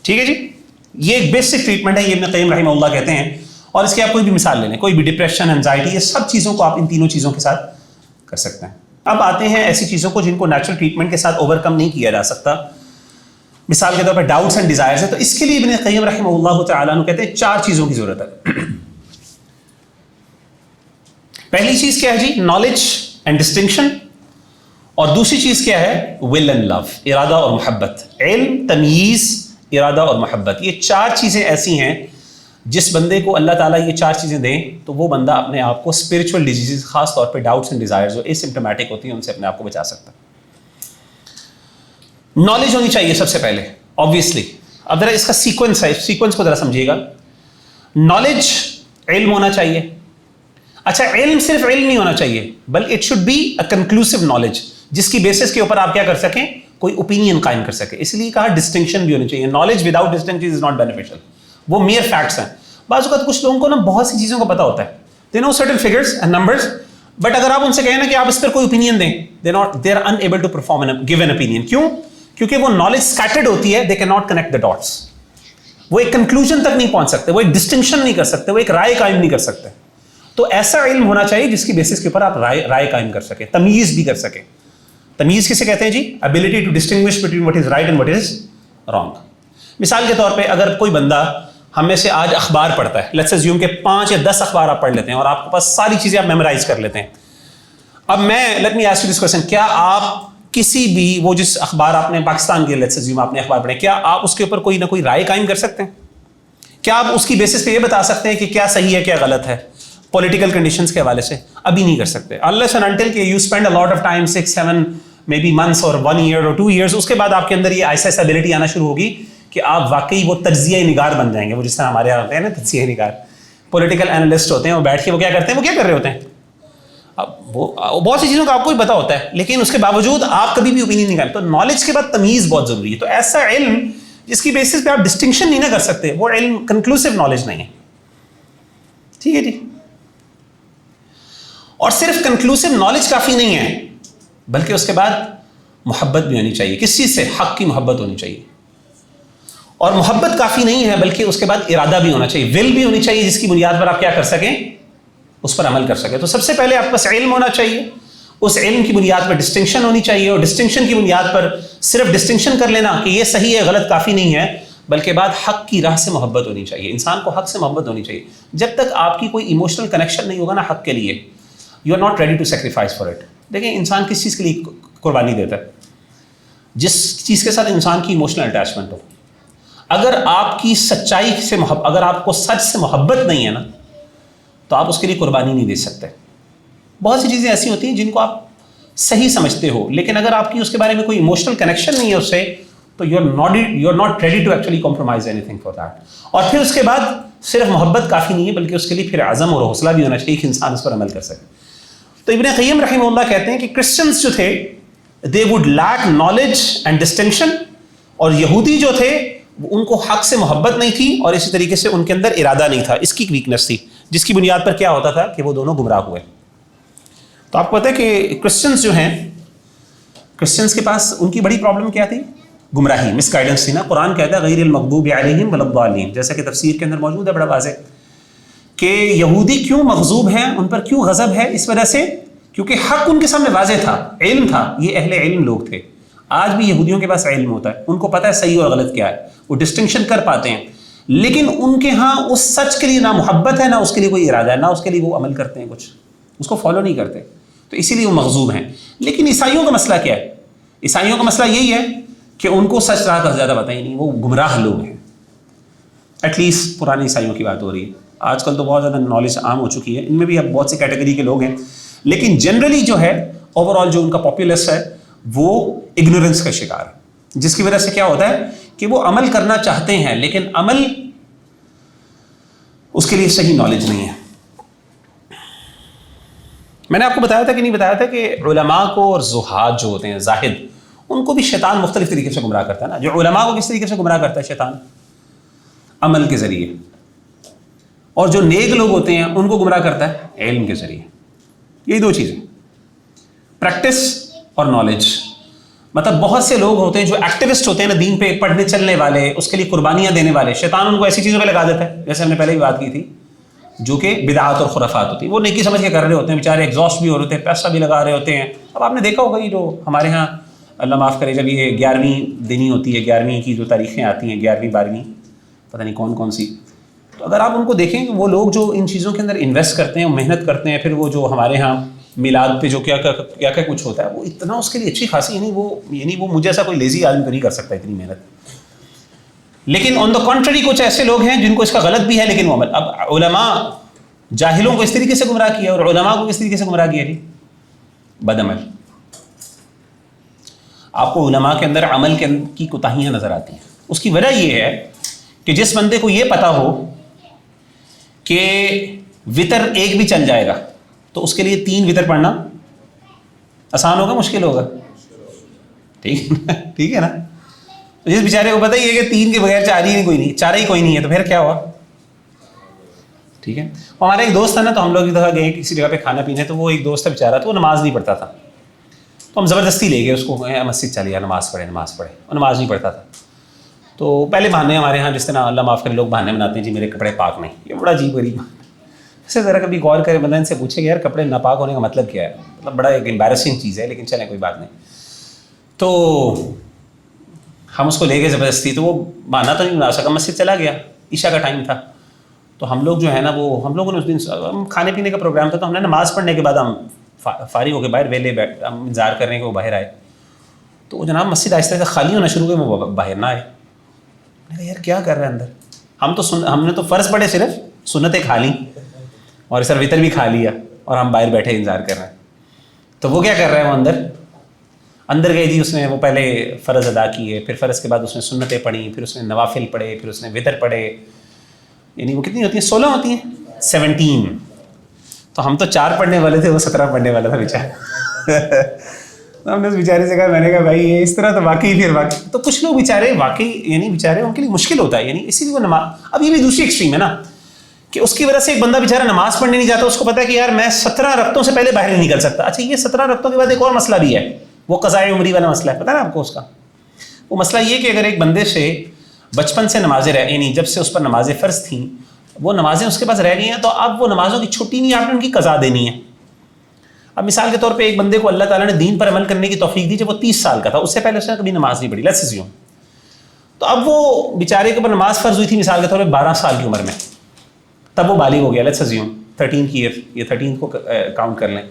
ٹھیک ہے جی, یہ ایک بیسک ٹریٹمنٹ ہے, یہ ابن قیم رحمہ اللہ کہتے ہیں. اور اس کی آپ کوئی بھی مثال لے لیں, کوئی بھی ڈپریشن, اینزائٹی, یہ سب چیزوں کو آپ ان تینوں چیزوں کے ساتھ کر سکتے ہیں. اب آتے ہیں ایسی چیزوں کو جن کو نیچرل ٹریٹمنٹ کے ساتھ اوور کم نہیں کیا جا سکتا. مثال کے طور پر ڈاؤٹس اینڈ ڈیزائرز ہے, تو اس کے لیے ابن قیم رحمہ اللہ تعالیٰ عنہ کہتے ہیں 4 چیزوں کی ضرورت ہے. پہلی چیز کیا ہے جی, نالج اینڈ ڈسٹنکشن. اور دوسری چیز کیا ہے, ول اینڈ لو, ارادہ اور محبت. علم, تمییز, ارادہ اور محبت, یہ 4 چیزیں ایسی ہیں جس بندے کو اللہ تعالیٰ یہ 4 چیزیں دیں تو وہ بندہ اپنے آپ کو اسپرچول ڈیزیز, خاص طور پہ ڈاؤٹس اینڈ ڈیزائرز جو اسمپٹومیٹک ہوتی ہیں, ان سے اپنے آپ کو بچا سکتا ہے. نالج ہونی چاہیے سب سے پہلے, آبویسلی. اب ذرا اس کا سیکوینس ہے, سیکوینس کو ذرا سمجھیے گا. نالج علم ہونا چاہیے. اچھا علم صرف علم نہیں ہونا چاہیے بلکہ it should be a conclusive knowledge جس کی بیسس کے اوپر آپ کیا کر سکیں, کوئی اوپینین قائم کر سکے. اس لیے کہا ڈسٹنکشن بھی ہونی چاہیے. Knowledge without distinction is not beneficial. وہ میئر فیکٹس ہیں. بعض اوقات کچھ لوگوں کو نا بہت سی چیزوں کا پتہ ہوتا ہے, they know certain figures and numbers, but اگر آپ ان سے کہیں نا کہ آپ اس پر کوئی اوپینین دیں, they are unable to perform give an opinion. کیوں؟ کیونکہ وہ نالج اسکیٹرڈ ہوتی ہے, they can not connect the dots. وہ ایک کنکلوژن تک نہیں پہنچ سکتے, وہ ایک ڈسٹنکشن نہیں کر سکتے, وہ ایک رائے قائم نہیں کر سکتے. تو ایسا علم ہونا چاہیے جس کی بیسس کے اوپر آپ رائے قائم کر سکیں, تمیز بھی کر سکیں. تمیز کسے کہتے ہیں جی؟ Ability to distinguish between what is right and what is wrong. مثال کے طور پہ اگر کوئی بندہ ہم میں سے آج اخبار پڑھتا ہے, لیٹس اسیوم کہ 5 یا 10 اخبار آپ پڑھ لیتے ہیں اور آپ کے پاس ساری چیزیں آپ میمورائز کر لیتے ہیں. اب میں let me ask you this question, کیا آپ کسی بھی وہ جس اخبار آپ نے پاکستان کے لیٹس اسیوم آپ نے اخبار پڑھے, کیا آپ اس کے اوپر کوئی نہ کوئی رائے قائم کر سکتے ہیں؟ کیا آپ اس کی بیسس پہ یہ بتا سکتے ہیں کہ کیا صحیح ہے کیا غلط ہے پولیٹیکل کنڈیشنز کے حوالے سے؟ ابھی نہیں کر سکتے. unless and until کہ you spend a lot of time 6-7 maybe months or 1 year or 2 years, اس کے بعد آپ کے اندر یہ ایسا ایبلٹی آنا شروع ہوگی کہ آپ واقعی وہ تجزیہ نگار بن جائیں گے. وہ جس طرح ہمارے یہاں ہوتے ہیں نا تجزیہ نگار, پولیٹیکل اینالسٹ ہوتے ہیں, وہ بیٹھ کے وہ کیا کرتے ہیں, وہ کیا کر رہے ہوتے ہیں, اب وہ بہت سی چیزوں کا آپ کو بھی پتا ہوتا ہے, لیکن اس کے باوجود آپ کبھی بھی اوپینین نہیں کرتے. تو نالج کے بعد تمیز بہت ضروری ہے. تو ایسا علم جس کی بیسس پہ آپ ڈسٹنکشن نہیں نہ کر سکتے, وہ علم کنکلوسیو نالج نہیں ہے. ٹھیک ہے جی. اور صرف کنکلوسیو نالج کافی نہیں ہے, بلکہ اس کے بعد محبت بھی ہونی چاہیے. کس چیز سے؟ حق کی محبت ہونی چاہیے. اور محبت کافی نہیں ہے بلکہ اس کے بعد ارادہ بھی ہونا چاہیے, ول بھی ہونی چاہیے, جس کی بنیاد پر آپ کیا کر سکیں, اس پر عمل کر سکیں. تو سب سے پہلے آپ کے پاس علم ہونا چاہیے, اس علم کی بنیاد پر ڈسٹنکشن ہونی چاہیے, اور ڈسٹنکشن کی بنیاد پر صرف ڈسٹنکشن کر لینا کہ یہ صحیح ہے غلط کافی نہیں ہے, بلکہ بعد حق کی راہ سے محبت ہونی چاہیے. انسان کو حق سے محبت ہونی چاہیے. جب تک آپ کی کوئی ایموشنل کنیکشن نہیں ہوگا نا حق کے لیے, you are not ready to sacrifice for it. دیکھیں انسان کس چیز کے لیے قربانی دیتا ہے؟ جس چیز کے ساتھ انسان کی ایموشنل اٹیچمنٹ ہو. اگر آپ کی سچائی سے اگر آپ کو سچ سے محبت نہیں ہے نا, تو آپ اس کے لیے قربانی نہیں دے سکتے. بہت سی چیزیں ایسی ہوتی ہیں جن کو آپ صحیح سمجھتے ہو, لیکن اگر آپ کی اس کے بارے میں کوئی ایموشنل کنیکشن نہیں ہے اس سے, تو you are not ready to actually compromise anything for that. اور پھر اس کے بعد صرف محبت کافی نہیں ہے, بلکہ اس کے لیے پھر عزم اور حوصلہ بھی ہونا چاہیے کہ انسان اس پر عمل کر سکے. تو ابن قیم رحمہ اللہ کہتے ہیں کہ کرسچنس جو تھے they would lack knowledge and distinction, اور یہودی جو تھے ان کو حق سے محبت نہیں تھی اور اسی طریقے سے ان کے اندر ارادہ نہیں تھا. اس کی ویکنس تھی جس کی بنیاد پر کیا ہوتا تھا کہ وہ دونوں گمراہ ہوئے. تو آپ کو پتہ ہے کہ کرسچنس جو ہیں, کرسچنس کے پاس ان کی بڑی پرابلم کیا تھی؟ گمراہی, مس گائیڈنس تھی نا. قرآن کہتا ہے غیر المغضوب علیہم ولا الضالین, جیسا کہ تفسیر کے اندر موجود ہے بڑا واضح کہ یہودی کیوں مغضوب ہیں, ان پر کیوں غضب ہے, اس وجہ سے کیونکہ حق ان کے سامنے واضح تھا, علم تھا, یہ اہل علم لوگ تھے. آج بھی یہودیوں کے پاس علم ہوتا ہے, ان کو پتہ ہے صحیح اور غلط کیا ہے, وہ ڈسٹنکشن کر پاتے ہیں, لیکن ان کے ہاں اس سچ کے لیے نہ محبت ہے, نہ اس کے لیے کوئی ارادہ ہے, نہ اس کے لیے وہ عمل کرتے ہیں, کچھ اس کو فالو نہیں کرتے, تو اسی لیے وہ مغضوب ہیں. لیکن عیسائیوں کا مسئلہ کیا ہے؟ عیسائیوں کا مسئلہ یہی ہے کہ ان کو سچ راہ کا زیادہ پتہ ہی نہیں, وہ گمراہ لوگ ہیں. ایٹ لیسٹ پرانے عیسائیوں کی بات ہو رہی ہے. آج کل تو بہت زیادہ نالج عام ہو چکی ہے, ان میں بھی اب بہت سی کیٹیگری کے لوگ ہیں, لیکن جنرلی جو ہے اوور آل جو ان کا پاپولیس ہے وہ اگنورنس کا شکار ہے, جس کی وجہ سے کیا ہوتا ہے کہ وہ عمل کرنا چاہتے ہیں لیکن عمل اس کے لیے صحیح نالج نہیں ہے. میں نے آپ کو بتایا تھا کہ نہیں بتایا تھا کہ علماء کو اور زہاد جو ہوتے ہیں, زاہد, ان کو بھی شیطان مختلف طریقے سے گمراہ کرتا ہے نا. جو علماء کو کس طریقے سے گمراہ کرتا ہے شیطان؟ عمل کے ذریعے. اور جو نیک لوگ ہوتے ہیں ان کو گمراہ کرتا ہے علم کے ذریعے. یہی دو چیزیں, پریکٹس اور نالج. مطلب بہت سے لوگ ہوتے ہیں جو ایکٹیوسٹ ہوتے ہیں نا دین پہ, پڑھنے چلنے والے, اس کے لیے قربانیاں دینے والے, شیطان ان کو ایسی چیزوں پہ لگا دیتا ہے جیسے ہم نے پہلے بھی بات کی تھی, جو کہ بدعات اور خرافات ہوتی ہیں. وہ نیکی سمجھ کے کر رہے ہوتے ہیں, بیچارے ایگزاسٹ بھی ہو رہے ہوتے ہیں, پیسہ بھی لگا رہے ہوتے ہیں. اب آپ نے دیکھا ہوگا یہ جو ہمارے ہاں اللہ معاف کرے جب یہ 11ویں دینی ہوتی ہے, 11ویں کی جو تاریخیں آتی ہیں, 11ویں 12ویں پتہ نہیں کون کون سی, تو اگر آپ ان کو دیکھیں کہ وہ لوگ جو ان چیزوں کے اندر انویسٹ کرتے ہیں, محنت کرتے ہیں, پھر وہ جو ہمارے ہاں میلاد پہ جو کیا کیا کچھ ہوتا ہے, وہ اتنا اس کے لیے اچھی خاصی, یعنی وہ مجھے ایسا کوئی لیزی آدمی تو نہیں کر سکتا اتنی محنت. لیکن آن دا کنٹری کچھ ایسے لوگ ہیں جن کو اس کا غلط بھی ہے لیکن وہ عمل. اب علماء جاہلوں کو اس طریقے سے گمراہ کیا اور علماء کو کس طریقے سے گمراہ کیا جی؟ بد عمل. آپ کو علماء کے اندر عمل کی کوتاہیاں نظر آتی ہیں. اس کی وجہ یہ ہے کہ جس بندے کو یہ پتا ہو کہ وطر ایک بھی چل جائے گا تو اس کے لیے 3 وطر پڑھنا آسان ہوگا مشکل ہوگا؟ ٹھیک ہے نا. تو جس بیچارے کو پتہ ہی ہے کہ 3 کے بغیر چارہ ہی کوئی نہیں ہے تو پھر کیا ہوا؟ ٹھیک ہے. ہمارا ایک دوست تھا نا, تو ہم لوگ ایک دفعہ گئے کسی جگہ پہ کھانا پینے, تو وہ ایک دوست تھا بیچارہ, تو وہ نماز نہیں پڑھتا تھا. تو ہم زبردستی لے گئے اس کو, مسجد چل گیا, نماز پڑھے. اور نماز نہیں پڑھتا تھا. تو پہلے بہانے ہمارے ہاں جس طرح اللہ معاف کرے لوگ بہانے بناتے ہیں, جی میرے کپڑے پاک نہیں. یہ بڑا عجیب غریب اسے ذرا کبھی غور کرے بندہ, ان سے پوچھے کہ یار کپڑے ناپاک ہونے کا مطلب کیا ہے؟ مطلب بڑا ایک امبیرسنگ چیز ہے, لیکن چلیں کوئی بات نہیں. تو ہم اس کو لے گئے زبردستی, تو وہ بہانا تو نہیں بنا سکا, مسجد چلا گیا, عشاء کا ٹائم تھا. تو ہم لوگ جو ہے نا وہ ہم لوگوں نے اس دن کھانے پینے کا پروگرام تھا, تو ہم نے نماز پڑھنے کے بعد ہم فارغ ہو کے باہر ویلے بیٹھ, ہم انتظار کر رہے ہیں کہ وہ باہر آئے. تو وہ جناب مسجد آہستہ آہستہ خالی ہونا شروع ہوئے, وہ باہر نہ آئے. میں نے کہا یار کیا کر رہے ہیں اندر؟ ہم نے تو فرض پڑھے, صرف سنتیں کھا لیں اور سر وطر بھی کھا لیا, اور ہم باہر بیٹھے انتظار کر رہے ہیں. تو وہ کیا کر رہے ہیں, وہ اندر گئے جی. اس نے وہ پہلے فرض ادا کیے, پھر فرض کے بعد اس نے سنتیں پڑھی, پھر اس نے نوافل پڑھے, پھر اس نے وطر پڑھے. یعنی وہ کتنی ہوتی ہیں, 16 ہوتی ہیں, 17. تو ہم تو 4 پڑھنے والے تھے, وہ 17 پڑھنے والا تھا بیچارہ. ہم نے اس بیچارے سے کہا, میں نے کہا بھائی یہ اس طرح تو واقعی تو کچھ لوگ بیچارے واقعی یعنی بیچارے ان کے لیے مشکل ہوتا ہے, یعنی اسی لیے وہ نماز. اب یہ بھی دوسری ایکسٹریم ہے نا, کہ اس کی وجہ سے ایک بندہ بیچارہ نماز پڑھنے نہیں جاتا, اس کو پتا ہے کہ یار میں 17 رکعتوں سے پہلے باہر نہیں نکل سکتا. اچھا یہ 17 رکعتوں کے بعد ایک اور مسئلہ بھی ہے, وہ قضاء عمری والا مسئلہ ہے, پتہ ہے نا آپ کو اس کا. وہ مسئلہ یہ کہ اگر ایک بندے سے بچپن سے نمازیں یعنی جب سے اس پر نمازیں فرض تھیں, وہ نمازیں اس کے پاس رہ گئی ہیں, تو اب وہ نمازوں کی چھٹی نہیں, آپ نے ان کی قضا دینی ہے. اب مثال کے طور پہ ایک بندے کو اللہ تعالیٰ نے دین پر عمل کرنے کی توفیق دی جب وہ 30 سال کا تھا, اس سے پہلے اس نے کبھی نماز نہیں پڑھی, لیٹس اسیوم. تو اب وہ بیچارے کے اوپر نماز فرض ہوئی تھی مثال کے طور پہ 12 سال کی عمر میں, تب وہ بالغ ہو گیا, لیٹس اسیوم 13 کی ایئر, یہ 13 کو کاؤنٹ کر لیں.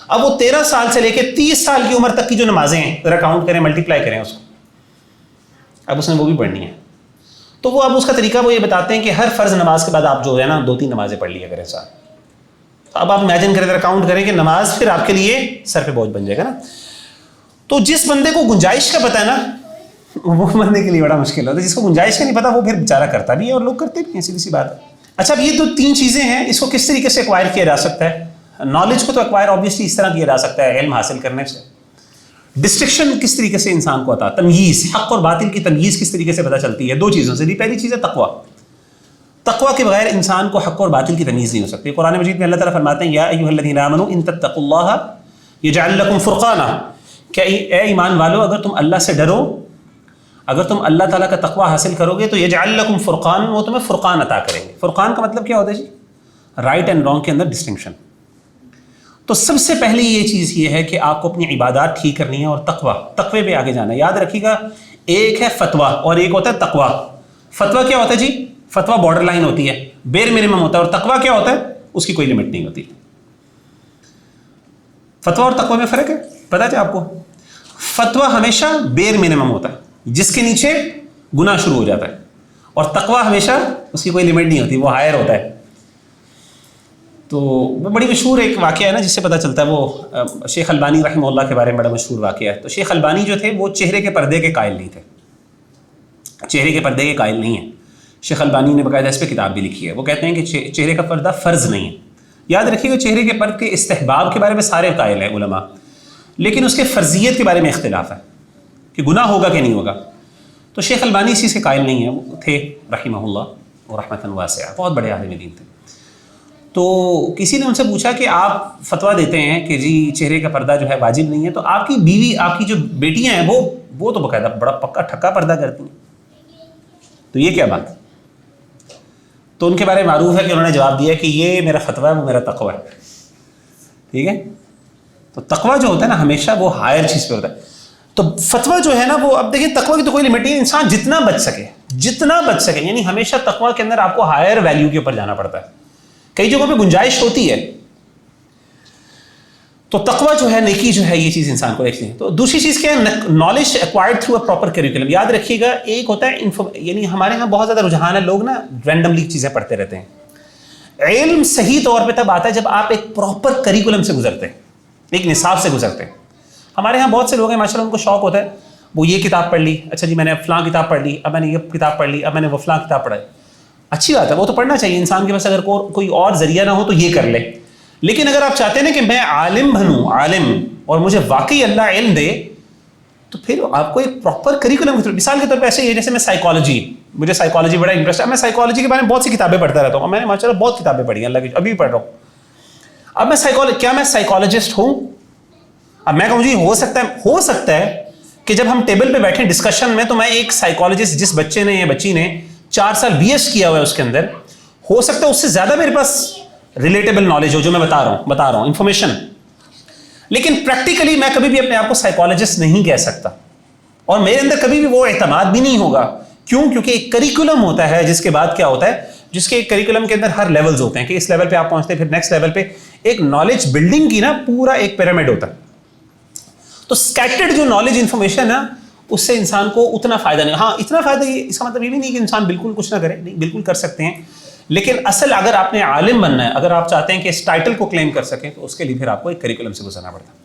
اب وہ 13 سال سے لے کے 30 سال کی عمر تک کی جو نمازیں ہیں ذرا کاؤنٹ کریں, ملٹیپلائی کریں اس کو, اب اس نے وہ بھی پڑھنی ہے. تو وہ اب اس کا طریقہ وہ یہ بتاتے ہیں کہ ہر فرض نماز کے بعد آپ جو ہے نا 2-3 نمازیں پڑھ لیا کریں ساتھ. تو اب آپ امیجن کریں, ذرا کاؤنٹ کریں کہ نماز پھر آپ کے لیے سر پہ بوجھ بن جائے گا نا. تو جس بندے کو گنجائش کا پتہ ہے نا, وہ بندے کے لیے بڑا مشکل ہوتا ہے. جس کو گنجائش کا نہیں پتا وہ پھر بیچارہ کرتا بھی ہے, اور لوگ کرتے بھی ہیں, سیدھی سی بات ہے. اچھا اب یہ تو 3 چیزیں ہیں, اس کو کس طریقے سے ایکوائر کیا جا سکتا ہے؟ نالج کو تو ایکوائر آبویسلی اس طرح کیا جا سکتا ہے, علم حاصل کرنے سے. ڈسٹرکشن کس طریقے سے انسان کو آتا ہے, تمییز, حق اور باطل کی تمییز کس طریقے سے پتہ چلتی ہے؟ 2 چیزوں سے. پہلی چیز ہے تقویٰ. تقویٰ کے بغیر انسان کو حق اور باطل کی تمییز نہیں ہو سکتی. قرآن مجید میں اللہ تعالیٰ فرماتے ہیں یا ایھا الذین آمنوا ان تتقوا اللہ یجعل لکم فرقانا, کہ اے ایمان والو اگر تم اللہ سے ڈرو, اگر تم اللہ تعالیٰ کا تقویٰ حاصل کرو گے تو یجعل لکم فرقان, وہ تمہیں فرقان عطا کریں گے. فرقان کا مطلب کیا ہوتا ہے جی؟ رائٹ اینڈ رانگ کے اندر ڈسٹنکشن. تو سب سے پہلے یہ چیز یہ ہے کہ آپ کو اپنی عبادات ٹھیک کرنی ہے, اور تقوی پہ آگے جانا ہے. یاد رکھیے گا, ایک ہے فتویٰ اور ایک ہوتا ہے تقویٰ. فتویٰ کیا ہوتا ہے جی؟ فتویٰ بارڈر لائن ہوتی ہے, بیر منیمم ہوتا ہے. اور تقویٰ کیا ہوتا ہے؟ اس کی کوئی لمٹ نہیں ہوتی. فتویٰ اور تقویٰ میں فرق ہے, پتہ ہے آپ کو؟ فتویٰ ہمیشہ بیر منیمم ہوتا ہے, جس کے نیچے گناہ شروع ہو جاتا ہے, اور تقویٰ ہمیشہ اس کی کوئی لمٹ نہیں ہوتی, وہ ہائر ہوتا ہے. تو وہ بڑی مشہور ایک واقعہ ہے نا جس سے پتہ چلتا ہے, وہ شیخ البانی رحمہ اللہ کے بارے میں بڑا مشہور واقعہ ہے. تو شیخ البانی جو تھے وہ چہرے کے پردے کے قائل نہیں تھے, چہرے کے پردے کے قائل نہیں ہیں. شیخ البانی نے باقاعدہ اس پہ کتاب بھی لکھی ہے. وہ کہتے ہیں کہ چہرے کا پردہ فرض نہیں ہے. یاد رکھیے گا, چہرے کے پردے کے استحباب کے بارے میں سارے قائل ہیں علماء, لیکن اس کے فرضیت کے بارے میں اختلاف ہے کہ گناہ ہوگا کہ نہیں ہوگا. تو شیخ البانی اسی سے قائل نہیں ہے, وہ تھے رحمہ اللہ و رحمۃ واسعہ, بہت بڑے عالم دین تھے. تو کسی نے ان سے پوچھا کہ آپ فتویٰ دیتے ہیں کہ جی چہرے کا پردہ جو ہے واجب نہیں ہے, تو آپ کی بیوی, آپ کی جو بیٹیاں ہیں وہ تو باقاعدہ بڑا پکا ٹھکا پردہ کرتی ہیں, تو یہ کیا بات؟ تو ان کے بارے میں معروف ہے کہ انہوں نے جواب دیا کہ یہ میرا فتویٰ ہے, وہ میرا تقویٰ ہے. ٹھیک ہے, تو تقویٰ جو ہوتا ہے نا ہمیشہ وہ ہائر چیز پہ ہوتا ہے. تو فتویٰ جو ہے نا وہ, اب دیکھیں تقویٰ کی تو کوئی لمٹ نہیں ہے, انسان جتنا بچ سکے, یعنی ہمیشہ تقویٰ کے اندر آپ کو ہائر ویلیو کے اوپر جانا پڑتا ہے. کئی جگہوں پہ گنجائش ہوتی ہے, تو تقویٰ جو ہے, نیکی جو ہے, یہ چیز انسان کو دیکھتی ہے. تو دوسری چیز کیا ہے, knowledge acquired through a proper curriculum. یاد رکھیے گا, ایک ہوتا ہے یعنی ہمارے ہاں بہت زیادہ رجحان ہے, لوگ نا رینڈملی چیزیں پڑھتے رہتے ہیں. علم صحیح طور پہ تب آتا ہے جب آپ ایک پراپر کریکولم سے گزرتے ہیں, ایک نصاب سے گزرتے ہیں. ہمارے ہاں بہت سے لوگ ہیں ماشاء اللہ, ان کو شوق ہوتا ہے, وہ یہ کتاب پڑھ لی, اچھا جی میں نے فلاں کتاب پڑھ لی, اب میں نے یہ کتاب پڑھ لی, اب میں نے وہ فلاں کتاب پڑھا ہے. اچھی بات ہے, وہ تو پڑھنا چاہیے انسان کے پاس, اگر کوئی اور ذریعہ نہ ہو تو یہ کر لے. لیکن اگر آپ چاہتے ہیں کہ میں عالم بنوں, عالم, اور مجھے واقعی اللہ علم دے, تو پھر آپ کو ایک پراپر کریکولم, مثال کے طور پہ ایسے ہی ہے جیسے میں سائیکالوجی, مجھے سائیکالوجی بڑا انٹرسٹ ہے, میں سائیکالوجی کے بارے میں بہت سی کتابیں پڑھتا رہتا ہوں, اور میں نے ماشاء اللہ بہت کتابیں پڑھی ہیں, اللہ کی ابھی بھی پڑھ رہا ہوں. اب میں کیا میں سائیکالوجسٹ ہوں؟ اب میں کہوں جی ہو سکتا ہے کہ جب ہم ٹیبل پہ بیٹھیں ڈسکشن میں, تو میں ایک سائیکالوجسٹ, جس بچے نے یا بچی نے 4 سال BS کیا ہوا ہے اس کے اندر, ہو سکتا ہے اس سے زیادہ میرے پاس ریلیٹیبل نالج ہو جو میں بتا رہا ہوں انفارمیشن. لیکن پریکٹیکلی میں کبھی بھی اپنے آپ کو سائیکالوجسٹ نہیں کہہ سکتا, اور میرے اندر کبھی بھی وہ اعتماد بھی نہیں ہوگا. کیوں؟ کیونکہ ایک کریکولم ہوتا ہے, جس کے بعد کیا ہوتا ہے, جس کے کریکولم کے اندر ہر لیولز ہوتے ہیں, کہ اس لیول پہ آپ پہنچتے ہیں, پھر نیکسٹ لیول پہ ایک نالج بلڈنگ کی نا پورا ایک پیرامڈ ہوتا ہے. تو اسکیٹرڈ جو نالج انفارمیشن ہے اس سے انسان کو اتنا فائدہ نہیں. ہاں اتنا فائدہ, اس کا مطلب یہ بھی نہیں کہ انسان بالکل کچھ نہ کرے, نہیں, بالکل کر سکتے ہیں. لیکن اصل اگر آپ نے عالم بننا ہے, اگر آپ چاہتے ہیں کہ اس ٹائٹل کو کلیم کر سکیں, تو اس کے لیے پھر آپ کو ایک کریکولم سے گزرنا پڑتا ہے.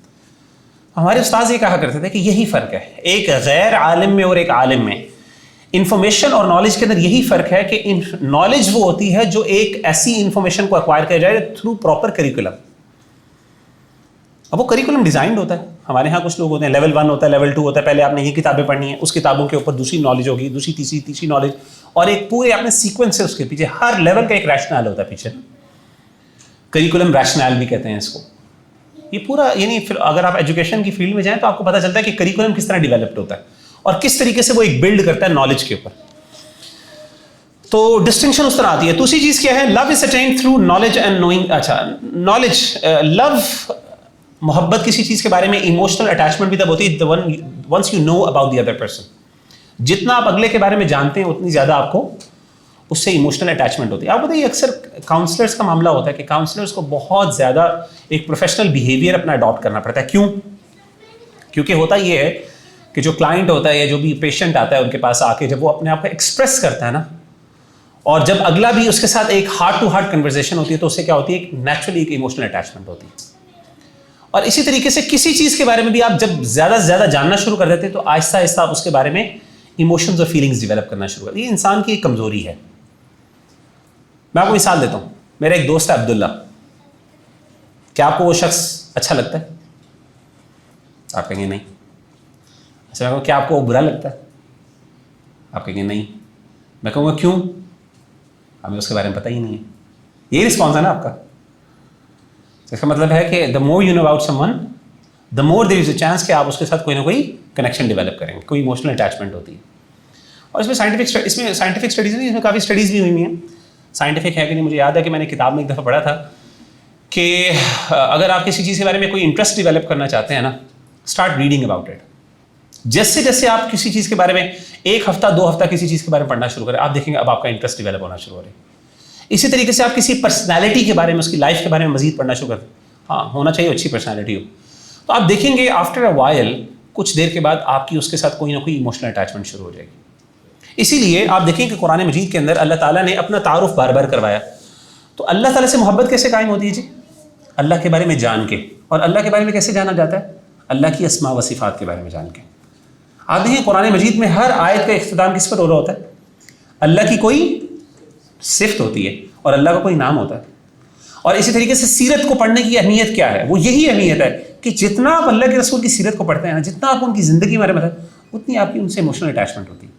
ہمارے استاد یہ کہا کرتے تھے کہ یہی فرق ہے ایک غیر عالم میں اور ایک عالم میں. انفارمیشن اور نالج کے اندر یہی فرق ہے کہ نالج وہ ہوتی ہے جو ایک ایسی انفارمیشن کو ایکوائر کیا جائے تھرو پراپر کریکولم. اب وہ کریکولم ڈیزائنڈ ہوتا ہے. ہمارے یہاں کچھ لوگ ہوتے ہیں لیول 1 ہوتا ہے, لیول 2 ہوتا ہے, پہلے آپ نے یہ کتابیں پڑھنی ہیں, اس کتابوں کے اوپر دوسری نالج ہوگی, دوسری تیسری نالج, اور ایک پورے آپ نے سیکوینس ہے اس کے پیچھے, ہر لیول کا ایک ریشنل ہوتا ہے پیچھے. کریکولم ریشنل بھی کہتے ہیں اس کو. یہ پورا یعنی پھر اگر آپ ایجوکیشن کی فیلڈ میں جائیں تو آپ کو پتہ چلتا ہے کہ کریکولم کس طرح ڈیولپڈ ہوتا ہے اور کس طریقے سے وہ ایک بلڈ کرتا ہے نالج کے اوپر. تو ڈسٹنکشن اس طرح آتی ہے. دوسری چیز کیا ہے, love is attained through knowledge and knowing. اچھا, نالج, لو, محبت کسی چیز کے بارے میں, ایموشنل اٹیچمنٹ بھی تب ہوتی ہے once you know about the other person. جتنا آپ اگلے کے بارے میں جانتے ہیں اتنی زیادہ آپ کو اس سے ایموشنل اٹیچمنٹ ہوتی ہے. آپ بتائیے اکثر کاؤنسلرس کا معاملہ ہوتا ہے کہ کاؤنسلرس کو بہت زیادہ ایک پروفیشنل بیہیویئر اپنا اڈاپٹ کرنا پڑتا ہے. کیوں؟ کیونکہ ہوتا یہ ہے کہ جو کلائنٹ ہوتا ہے یا جو بھی پیشنٹ آتا ہے ان کے پاس آ کے جب وہ اپنے آپ کو ایکسپریس کرتا ہے نا, اور جب اگلا بھی اس کے ساتھ ایک ہارٹ ٹو ہارٹ کنورزیشن ہوتی ہے, تو اس سے کیا ہوتی ہے, ایک نیچرلی ایک ایموشنل اٹیچمنٹ ہوتی ہے. اور اسی طریقے سے کسی چیز کے بارے میں بھی آپ جب زیادہ سے زیادہ جاننا شروع کر دیتے ہیں تو آہستہ آہستہ آپ اس کے بارے میں ایموشنز اور فیلنگز ڈیولپ کرنا شروع کر دیتے ہیں. یہ انسان کی ایک کمزوری ہے. میں آپ کو مثال دیتا ہوں. میرا ایک دوست ہے عبداللہ. کیا آپ کو وہ شخص اچھا لگتا ہے؟ آپ کہیں گے نہیں. اچھا, میں کہوں کیا آپ کو وہ برا لگتا ہے؟ آپ کہیں گے نہیں. میں کہوں گا کیوں؟ ہمیں اس کے بارے میں پتہ ہی نہیں ہے. یہی رسپانس ہے نا آپ کا. اس کا مطلب ہے کہ the more you know about someone, the more there is a chance کہ آپ اس کے ساتھ کوئی نہ کوئی کنیکشن ڈیولپ کریں گے, کوئی ایموشنل اٹیچمنٹ ہوتی ہے. اور اس میں سائنٹیفک اسٹڈیز نہیں, اس میں کافی اسٹڈیز بھی ہوئی ہیں. سائنٹیفک ہے کہ نہیں مجھے یاد ہے کہ میں نے کتاب میں ایک دفعہ پڑھا تھا کہ اگر آپ کسی چیز کے بارے میں کوئی انٹرسٹ ڈیولپ کرنا چاہتے ہیں نا, اسٹارٹ ریڈنگ اباؤٹ اٹ. جیسے جیسے آپ کسی چیز کے بارے میں 1 ہفتہ 2 ہفتہ کسی چیز کے بارے میں پڑھنا شروع کریں, آپ دیکھیں گے اب آپ کا انٹرسٹ ڈیولپ ہونا شروع ہو رہا ہے. اسی طریقے سے آپ کسی پرسنالٹی کے بارے میں, اس کی لائف کے بارے میں مزید پڑھنا شروع کریں. ہاں, ہونا چاہیے اچھی پرسنالٹی ہو. تو آپ دیکھیں گے آفٹر اے وائل, کچھ دیر کے بعد آپ کی اس کے ساتھ کوئی نہ کوئی ایموشنل اٹیچمنٹ شروع ہو جائے گی. اسی لیے آپ دیکھیں کہ قرآن مجید کے اندر اللہ تعالیٰ نے اپنا تعارف بار بار کروایا. تو اللہ تعالیٰ سے محبت کیسے قائم ہوتی ہے جی؟ اللہ کے بارے میں جان کے. اور اللہ کے بارے میں کیسے جانا جاتا ہے؟ اللہ کی اسماء و صفات کے بارے میں جان کے. آپ دیکھیں قرآن مجید میں ہر آیت کا اختتام کس پر ہو رہا ہوتا ہے؟ اللہ کی کوئی صفت ہوتی ہے اور اللہ کا کوئی نام ہوتا ہے. اور اسی طریقے سے سیرت کو پڑھنے کی اہمیت کیا ہے؟ وہ یہی اہمیت ہے کہ جتنا آپ اللہ کے رسول کی سیرت کو پڑھتے ہیں نا, جتنا آپ ان کی زندگی میں رہتے ہیں, اتنی آپ کی ان سے ایموشنل اٹیچمنٹ ہوتی ہے.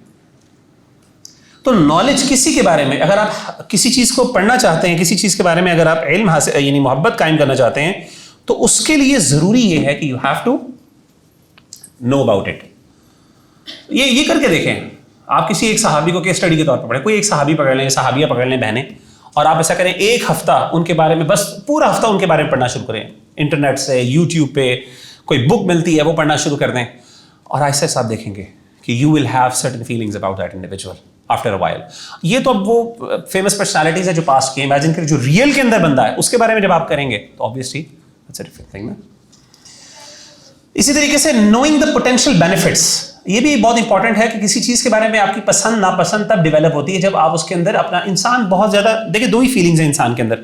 تو نالج کسی کے بارے میں, اگر آپ کسی چیز کو پڑھنا چاہتے ہیں, کسی چیز کے بارے میں اگر آپ علم حاصل یعنی محبت قائم کرنا چاہتے ہیں, تو اس کے لیے ضروری یہ ہے کہ you have to know about it. یہ کر کے دیکھیں. آپ کسی ایک صحابی کو کیس اسٹڈی کے طور پر پڑھیں, کوئی ایک صحابی پکڑ لیں, صحابیہ پکڑ لیں بہنیں, اور آپ ایسا کریں 1 ہفتہ ان کے بارے میں, بس پورا ہفتہ ان کے بارے میں پڑھنا شروع کریں. انٹرنیٹ سے, یوٹیوب پہ کوئی بک ملتی ہے وہ پڑھنا شروع کر دیں, اور ایسے آپ دیکھیں گے کہ you will have certain feelings about that individual after a while. یہ تو اب وہ فیمس پرسنالٹیز ہے جو پاسٹ کی. امیجن کریں جو ریئل کے اندر بندہ ہے اس کے بارے میں جب آپ کریں گے تو obviously it's a different thing نا. اسی طریقے سے نوئنگ دا پوٹینشیل بینیفٹس, یہ بھی بہت انپورٹنٹ ہے کہ کسی چیز کے بارے میں آپ کی پسند ناپسند تب ڈیولپ ہوتی ہے جب آپ اس کے اندر اپنا, انسان بہت زیادہ دیکھیں 2 ہی فیلنگز ہیں انسان کے اندر,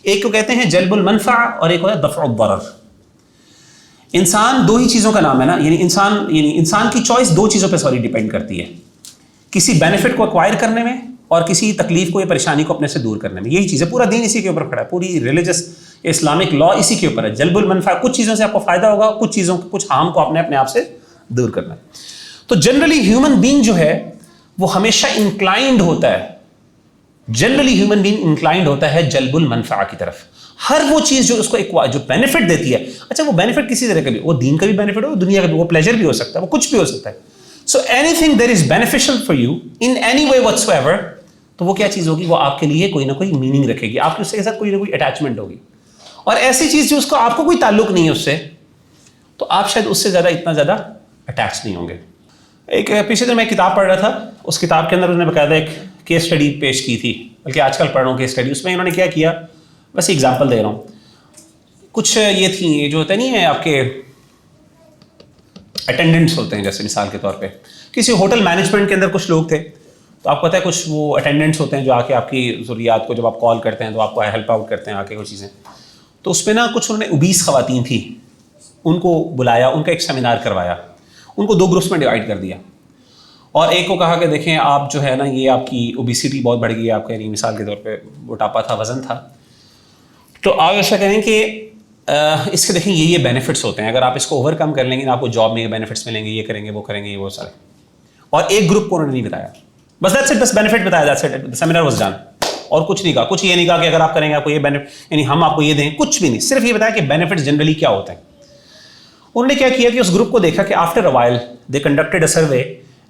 ایک کو کہتے ہیں جلب المنفع اور ایک ہوتا ہے دفع الضرر. انسان 2 ہی چیزوں کا نام ہے نا, یعنی انسان کی چوائس 2 چیزوں پہ ڈیپینڈ کرتی ہے, کسی بینیفٹ کو ایکوائر کرنے میں اور کسی تکلیف کو یا پریشانی کو اپنے سے دور کرنے میں. یہی چیز ہے, پورا دین اسی کے اوپر کھڑا ہے, پوری ریلیجس اسلامک لا اسی کے اوپر ہے. جلب المنفع, کچھ چیزوں سے آپ کو فائدہ ہوگا, کچھ چیزوں کچھ ہارم کو اپنے آپ سے دور کرنا ہے. تو جنرلی ہیومن بینگ جو ہے وہ ہمیشہ انکلائنڈ ہوتا ہے, جنرلی ہیومن بینگ انکلائنڈ ہوتا ہے جلب المنفع کی طرف. ہر وہ چیز جو اس کو جو بینیفٹ دیتی ہے, اچھا وہ بینیفٹ کسی طرح کا بھی, وہ دین کا بھی بینیفٹ ہو, دنیا کا بھی, وہ پلیجر بھی ہو سکتا ہے, وہ کچھ بھی ہو سکتا ہے. So any thing that is beneficial for you in any way what's ever, تو وہ کیا چیز ہوگی, وہ آپ کے لیے کوئی نہ کوئی میننگ رکھے گی, آپ کے اس کے ساتھ کوئی نہ کوئی اٹیچمنٹ ہوگی. اور ایسی چیز جو اس کو آپ کو کوئی تعلق نہیں ہے اس سے, تو آپ شاید اس سے زیادہ اتنا زیادہ اٹیچ نہیں ہوں گے. ایک پیچھے دن میں کتاب پڑھ رہا تھا, اس کتاب کے اندر انہوں نے باقاعدہ ایک کیس اسٹڈی پیش کی تھی, بلکہ آج کل پڑھ رہا ہوں کیس اسٹڈی. اس میں انہوں نے کیا کیا, بس ایگزامپل دے رہا ہوں. کچھ یہ تھیں جو ہوتے نہیں ہیں آپ کے اٹینڈنٹس ہوتے ہیں, جیسے مثال کے طور پہ کسی ہوٹل مینجمنٹ کے اندر کچھ لوگ تھے, تو آپ کو پتہ ہے کچھ وہ اٹینڈنٹس ہوتے ہیں جو آ کے آپ کی ضروریات کو جب آپ کال کرتے ہیں تو آپ کو ہیلپ آؤٹ کرتے ہیں آ کے وہ چیزیں. تو اس پہ نا کچھ انہوں نے اوبیس خواتین تھیں, ان کو بلایا, ان کا ایک سیمینار کروایا, ان کو 2 گروپس میں ڈیوائڈ کر دیا, اور ایک کو کہا کہ دیکھیں آپ جو ہے نا یہ آپ کی اوبیسٹی بہت بڑھ گئی ہے آپ کا, یعنی مثال کے طور پہ موٹاپا تھا, وزن تھا, تو آپ ایسا کہیں کہ اس کے دیکھیں یہ بینیفٹس ہوتے ہیں, اگر آپ اس کو اوور کم کر لیں گے آپ کو جاب میں یہ بینیفٹس ملیں گے, یہ کریں گے وہ کریں گے, یہ وہ سارے. اور ایک گروپ کو انہوں نے نہیں بتایا, بس دیٹس اٹ, بس بینیفٹ بتایا, that's it, seminar was done. اور کچھ نہیں کہا, کچھ یہ نہیں کہا کہ اگر آپ کریں گے آپ کو یہ بینیفٹ, یعنی ہم آپ کو یہ دیں, کچھ بھی نہیں, صرف یہ بتایا کہ بینیفٹس جنرلی کیا ہوتے ہیں. انہوں نے کیا کیا کہ اس گروپ کو دیکھا کہ after a while they conducted a survey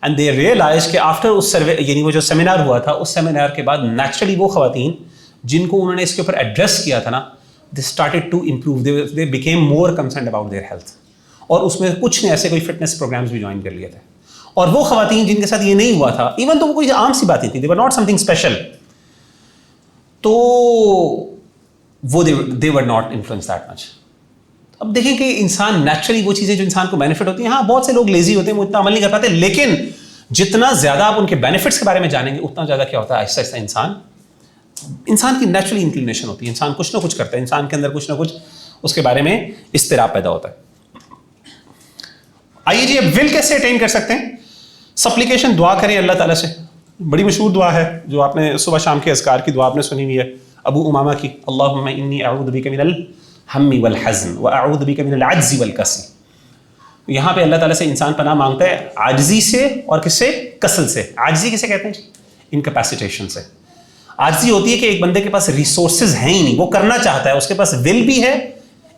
and they realize کہ آفٹر اس سروے, یعنی وہ جو سیمینار ہوا تھا, اس سیمینار کے بعد نیچرلی وہ خواتین جن کو انہوں نے اس کے اوپر ایڈریس کیا تھا نا, they started to improve, they became more concerned about their health. اور اس میں کچھ نے ایسے کوئی فٹنس پروگرامز بھی جوائن کر لیے تھے. اور وہ خواتین جن کے ساتھ یہ نہیں ہوا تھا, ایون تو وہ کوئی عام سی باتیں تھیں, they were not something special, تو وہ they were not influenced that much. اب دیکھیں کہ انسان نیچرلی وہ چیزیں جو انسان کو بینیفٹ ہوتی ہیں, ہاں بہت سے لوگ لیزی ہوتے ہیں, وہ اتنا عمل نہیں کر پاتے, لیکن جتنا زیادہ آپ ان کے بینیفٹس کے بارے میں جانیں گے اتنا زیادہ کیا ہوتا ہے, آہستہ آہستہ انسان کی نیچرلی انکلینیشن ہوتی ہے, انسان کچھ نہ کچھ کرتا ہے, انسان کے اندر کچھ نہ کچھ اس کے بارے میں اضطراب پیدا ہوتا ہے. آئیے جی, اب ول کیسے اٹین کر سکتے ہیں؟ سپلیکیشن, دعا کریں اللہ تعالیٰ سے. بڑی مشہور دعا ہے جو آپ نے صبح شام کے اذکار کی دعا آپ نے سنی ہوئی ہے, ابو امامہ کی, اللہم انی اعوذ بک من الہم والحزن واعوذ بک من العجز والکسل. یہاں پہ اللہ تعالیٰ سے انسان پناہ مانگتا ہے عاجزی سے, اور کس سے؟ کسل سے. عاجزی کسے کہتے ہیں؟ انکیپیسیٹیشن سے. عاجزی ہوتی ہے کہ ایک بندے کے پاس ریسورسز ہیں ہی نہیں, وہ کرنا چاہتا ہے, اس کے پاس ول بھی ہے,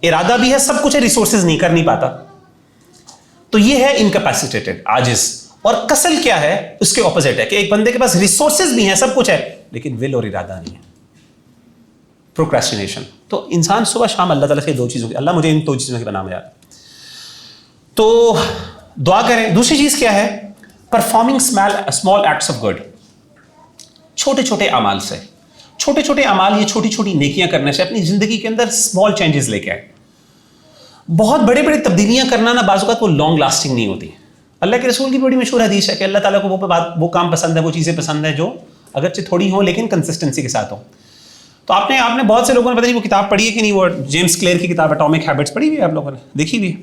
ارادہ بھی ہے, سب کچھ ہے, ریسورسز نہیں, کر نہیں پاتا, تو یہ ہے انکیپیسیٹیٹڈ, عاجز. اور کسل کیا ہے؟ اس کے اپوزٹ ہے کہ ایک بندے کے پاس ریسورسز بھی ہیں, سب کچھ ہے, لیکن ول اور ارادہ نہیں ہے, پروکریسٹینیشن. تو انسان صبح شام اللہ تعالیٰ سے 2 چیزوں کی, اللہ مجھے ان 2 چیزوں کی بنا میں یاد, تو دعا کریں. دوسری چیز کیا ہے؟ Performing small acts of good, چھوٹے چھوٹے اعمال سے. چھوٹے چھوٹے اعمال, یہ چھوٹی چھوٹی نیکیاں کرنے سے اپنی زندگی کے اندر اسمال چینجز لے کے آئے. بہت بڑے بڑے تبدیلیاں کرنا نا بعض اوقات وہ لانگ لاسٹنگ نہیں ہوتی. اللہ کے رسول کی بڑی مشہور حدیث ہے کہ اللہ تعالیٰ کو وہ کام پسند ہے, وہ چیزیں پسند ہیں جو اگرچہ تھوڑی ہوں لیکن کنسسٹنسی کے ساتھ ہوں. تو آپ نے بہت سے لوگوں نے پتہ نہیں وہ کتاب پڑھی ہے کہ نہیں, وہ جیمس کلیئر کی کتاب اٹامک ہیبٹس پڑھی ہوئی ہے آپ لوگوں نے, دیکھی ہوئی ہے,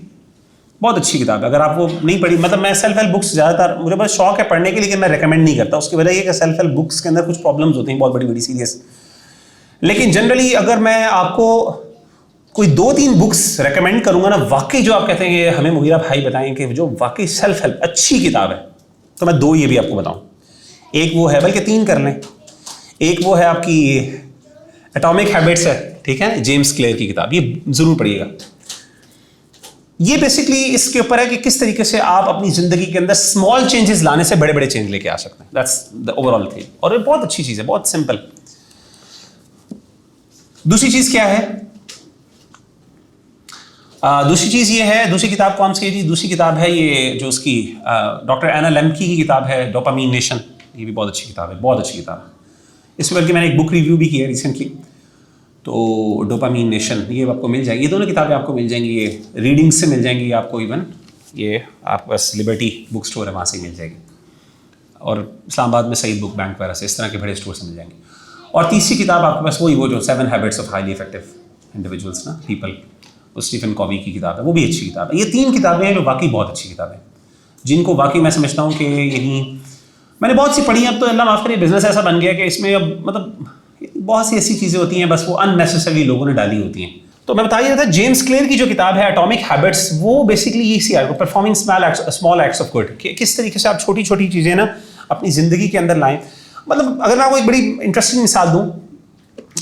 بہت اچھی کتاب ہے. اگر آپ وہ نہیں پڑھی, مطلب میں سیلف ہیلپ بکس زیادہ تر, مجھے بہت شوق ہے پڑھنے کے, لیکن میں ریکمینڈ نہیں کرتا. اس کی وجہ یہ کہ سیلف ہیلپ بکس کے اندر کچھ پرابلمز ہوتی ہیں بہت بڑی سیریس. لیکن جنرلی اگر میں آپ کو کوئی 2-3 بکس ریکمینڈ کروں گا نا, واقعی جو آپ کہتے ہیں کہ ہمیں مغیرہ بھائی بتائیں کہ جو واقعی سیلف ہیلپ اچھی کتاب ہے, تو میں 2 یہ بھی آپ کو بتاؤں. ایک وہ ہے, بلکہ 3 کر لیں. ایک وہ ہے آپ کی اٹامک ہیبٹس ہے, ٹھیک ہے, جیمس کلیئر کی کتاب, یہ ضرور پڑھیے گا. یہ بیسکلی اس کے اوپر ہے کہ کس طریقے سے آپ اپنی زندگی کے اندر اسمال چینجز لانے سے بڑے بڑے چینج لے کے آ سکتے ہیں. That's the over all thing, اور یہ بہت اچھی چیز ہے, بہت سمپل. دوسری چیز کیا ہے؟ دوسری چیز یہ ہے, دوسری کتاب کون سی ہے جی؟ دوسری کتاب ہے یہ جو اس کی ڈاکٹر اینا لیمکی کی کتاب ہے, ڈوپامین نیشن. یہ بھی بہت اچھی کتاب ہے, بہت اچھی کتاب ہے. اس میں بلکہ میں نے ایک بک ریویو بھی کیا ہے ریسنٹلی, تو ڈوپامین نیشن یہ آپ کو مل جائے گی. یہ دونوں کتابیں آپ کو مل جائیں گی, یہ ریڈنگ سے مل جائیں گی آپ کو, ایون یہ آپ کے پاس لبرٹی بک اسٹور ہے وہاں سے مل جائے گی, اور اسلام آباد میں سعید بک بینک وغیرہ سے, اس طرح کے بڑے اسٹور سے مل جائیں گی. اور تیسری کتاب آپ کے پاس وہی وہ جو 7 habits of highly effective individuals نا, پیپل, وہ اسٹیفن کووی کی کتاب ہے, وہ بھی اچھی کتاب ہے. یہ 3 کتابیں ہیں جو واقعی بہت اچھی کتابیں ہیں, جن کو واقعی میں سمجھتا ہوں کہ یہیں میں نے بہت سی پڑھی ہیں. اب تو اللہ معاف کرے بزنس ایسا بن گیا کہ اس میں اب مطلب بہت سی ایسی چیزیں ہوتی ہیں بس وہ ان نیسیسری لوگوں نے ڈالی ہوتی ہیں. تو میں بتا رہا تھا جیمس کلیئر کی جو کتاب ہے ایٹامک ہیبٹس, وہ بیسکلی یہ سی performing small acts of good, کہ کس طریقے سے آپ چھوٹی چھوٹی چیزیں نا اپنی زندگی کے اندر لائیں. مطلب اگر میں آپ کو ایک بڑی انٹرسٹنگ مثال دوں,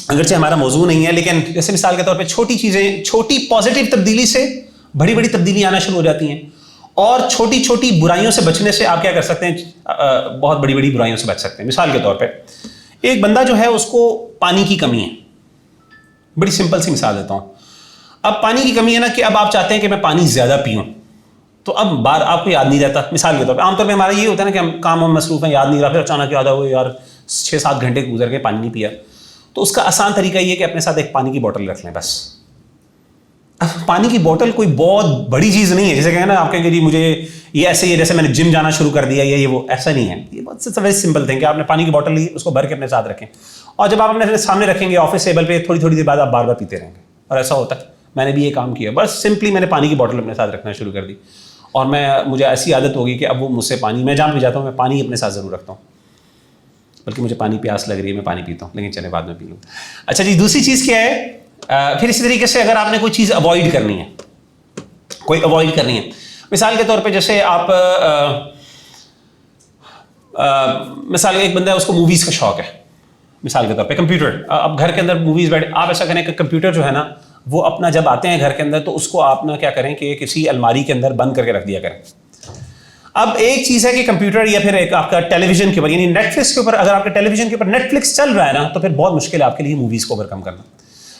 اگرچہ ہمارا موضوع نہیں ہے, لیکن جیسے مثال کے طور پہ چھوٹی چیزیں, چھوٹی پازیٹیو تبدیلی سے بڑی بڑی تبدیلی آنا شروع ہو جاتی ہیں, اور چھوٹی چھوٹی برائیوں سے بچنے سے آپ کیا کر سکتے ہیں, بہت بڑی بڑی برائیوں سے بچ سکتے ہیں. مثال کے طور پہ ایک بندہ جو ہے اس کو پانی کی کمی ہے, بڑی سمپل سی مثال دیتا ہوں. اب پانی کی کمی ہے نا کہ اب آپ چاہتے ہیں کہ میں پانی زیادہ پیوں, تو اب بار آپ کو یاد نہیں رہتا. مثال کے طور پہ عام طور پہ ہمارا یہ ہوتا ہے نا کہ ہم کام میں مصروف ہیں, یاد نہیں رہا, پھر اچانک یاد آ یار 6-7 گھنٹے گزر کے پانی نہیں پیا. تو اس کا آسان طریقہ یہ کہ اپنے ساتھ ایک پانی کی بوٹل رکھ لیں بس. اب پانی کی بوٹل کوئی بہت بڑی چیز نہیں ہے, جیسے کہیں نا آپ کہیں گے جی مجھے یہ ایسے ہی ہے جیسے میں نے جم جانا شروع کر دیا یا یہ وہ, ایسا نہیں ہے. یہ بہت ویری سمپل تھنگ کہ آپ نے پانی کی بوٹل لی, اس کو بھر کے اپنے ساتھ رکھیں, اور جب آپ اپنے سامنے رکھیں گے آفس ٹیبل پہ, تھوڑی تھوڑی دیر بعد آپ بار بار پیتے رہیں گے. اور ایسا ہوتا ہے, میں نے بھی یہ کام کیا, بس سمپلی میں نے پانی کی بوٹل اپنے ساتھ رکھنا شروع کر دی, اور مجھے ایسی عادت ہوگی کہ اب وہ مجھ سے پانی, میں جہاں بھی جاتا ہوں میں پانی اپنے ساتھ ضرور رکھتا ہوں, بلکہ مجھے پانی پیاس لگ رہی ہے میں پانی پیتا ہوں, لیکن چلے بعد میں پی لوں. اچھا جی, دوسری چیز کیا ہے, پھر اسی طریقے سے اگر آپ نے کوئی چیز اوائڈ کرنی ہے, مثال کے طور پہ جیسے آپ مثال ایک بندہ ہے اس کو موویز کا شوق ہے, مثال کے طور پہ کمپیوٹر, اب گھر کے اندر موویز بیٹھے, آپ ایسا کریں کہ کمپیوٹر جو ہے نا وہ اپنا جب آتے ہیں گھر کے اندر تو اس کو آپ نا کیا کریں کہ کسی الماری کے اندر بند کر کے رکھ دیا کریں. اب ایک چیز ہے کہ کمپیوٹر یا پھر ایک آپ کا ٹیلی ویژن کے اوپر, یعنی نیٹ فلکس کے اوپر, اگر آپ کے ٹیلی ویژن کے اوپر نیٹ فلکس چل رہا ہے نا تو پھر بہت مشکل ہے آپ کے لیے موویز کو اوور کم کرنا.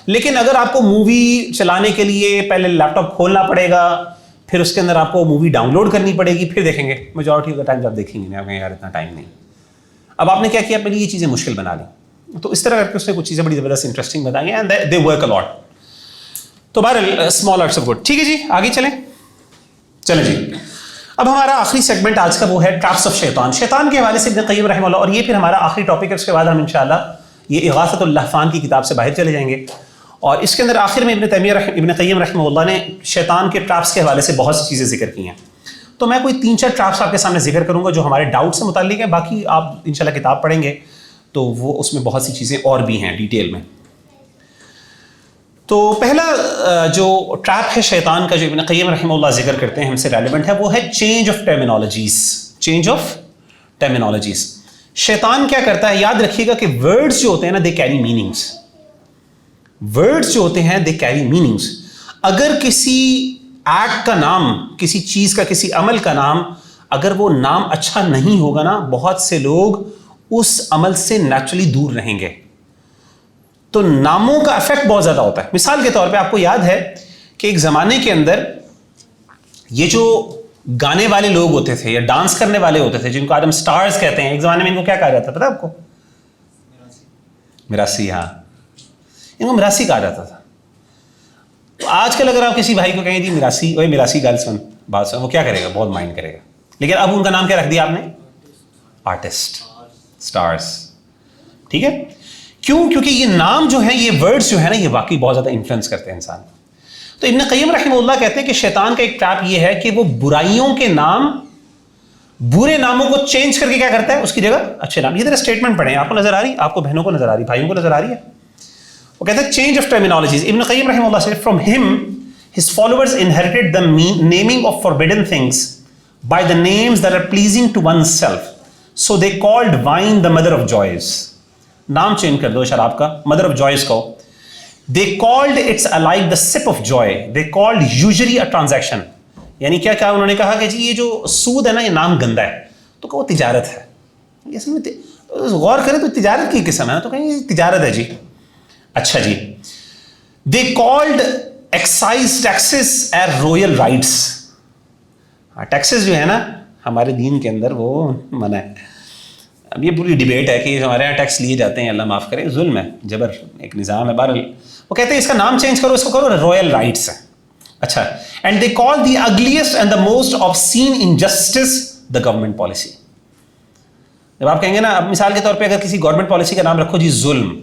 لیکن اگر آپ کو مووی چلانے کے لیے پہلے لیپ ٹاپ کھولنا پڑے گا, پھر اس کے اندر آپ کو مووی ڈاؤن لوڈ کرنی پڑے گی, پھر دیکھیں گے, میجورٹی آف دا ٹائم آپ دیکھیں گے نہیں, آپ کہیں یار اتنا ٹائم نہیں. اب آپ نے کیا کیا, پہلے یہ چیزیں مشکل بنا لی. تو اس طرح کر کے اس نے کچھ چیزیں بڑی زبردست انٹرسٹنگ بتائیں گے, اینڈ دے ورک اے لاٹ. تو بہرحال اسمال آرٹس آف گڈ. ٹھیک ہے جی, آگے چلیں جی. اب ہمارا آخری سیگمنٹ آج کا وہ ہے ٹریپس آف شیطان. شیطان کے حوالے سے ابن قیم رحمہ اللہ, اور یہ پھر ہمارا آخری ٹاپک ہے, اس کے بعد ہم انشاءاللہ یہ اغاثۃ اللہفان کی کتاب سے باہر چلے جائیں گے. اور اس کے اندر آخر میں ابن قیم رحمہ اللہ نے شیطان کے ٹریپس کے حوالے سے بہت سی چیزیں ذکر کی ہیں. تو میں کوئی 3-4 ٹریپس آپ کے سامنے ذکر کروں گا جو ہمارے ڈاؤٹ سے متعلق ہیں, باقی آپ انشاءاللہ کتاب پڑھیں گے تو وہ اس میں بہت سی چیزیں اور بھی ہیں ڈیٹیل میں. تو پہلا جو ٹریپ ہے شیطان کا جو ابن قیم رحمہ اللہ ذکر کرتے ہیں ہم سے ریلیونٹ ہے, وہ ہے چینج آف ٹرمینالوجیز. شیطان کیا کرتا ہے, یاد رکھیے گا کہ ورڈز جو ہوتے ہیں نا دے کیری میننگس. ورڈز جو ہوتے ہیں دے کیری میننگس. اگر کسی ایکٹ کا نام, کسی چیز کا, کسی عمل کا نام, اگر وہ نام اچھا نہیں ہوگا نا, بہت سے لوگ اس عمل سے نیچرلی دور رہیں گے. تو ناموں کا افیکٹ بہت زیادہ ہوتا ہے. مثال کے طور پہ آپ کو یاد ہے کہ ایک زمانے کے اندر یہ جو گانے والے لوگ ہوتے تھے یا ڈانس کرنے والے ہوتے تھے جن کو آج ہم سٹارز کہتے ہیں, ایک زمانے میں ان کو کیا کہا جاتا ہے پتا آپ کو؟ مراسی. ہاں, ان کو مراسی کہا جاتا تھا. تو آج کل اگر آپ کسی بھائی کو کہیں جی مراسی, اوے مراسی گرل سن بات سن, وہ کیا کرے گا, بہت مائنڈ کرے گا. لیکن اب ان کا نام کیا رکھ دیا آپ نے؟ Artist, stars. ٹھیک ہے, کیوں؟ کیونکہ یہ نام جو ہیں, یہ ورڈز جو ہیں نا, یہ واقعی بہت زیادہ انفلوئنس کرتے ہیں انسان. تو ابن قیم رحمہ اللہ کہتے ہیں کہ شیطان کا ایک ٹریپ یہ ہے کہ وہ برائیوں کے نام, برے ناموں کو چینج کر کے کیا کرتا ہے, اس کی جگہ اچھے نام. یہ ذرا اسٹیٹمنٹ پڑھیں, آپ کو نظر آ رہی, آپ کو بہنوں کو نظر آ رہی, بھائیوں کو نظر آ رہی ہے. وہ کہتے ہیں چینج آف ٹرمینالوجیز. ابن قیم رحمہ اللہ سے فرام ہم his followers inherited the naming of forbidden things by the names that are pleasing to oneself. So they called wine the mother of joys. نام چینج کر دو شراب کا, mother of joys کو. They called it's like the sip of joy. They called usury a transaction. یعنی کیا کہا انہوں نے, کہا کہ جی یہ جو سود ہے نا یہ نام گندا ہے, تو کہ وہ تجارت ہے. غور کریں تو تجارت کی قسم ہے نا, تو کہیں یہ تجارت ہے جی. اچھا جی. They called excise taxes as royal rights. Taxes جو ہے نا ہمارے دین کے اندر وہ منع ہے. اب یہ پوری ڈیبیٹ ہے کہ ہمارے یہاں ٹیکس لیے جاتے ہیں, اللہ معاف کرے, ظلم ہے, جبر, ایک نظام ہے. بہرحال وہ کہتے ہیں اس کا نام چینج کرو, اس کو کرو رویل رائٹس ہے. اچھا, and they call the ugliest and the most obscene injustice the government policy. جب آپ کہیں گے نا, اب مثال کے طور پہ اگر کسی گورنمنٹ پالیسی کا نام رکھو جی ظلم,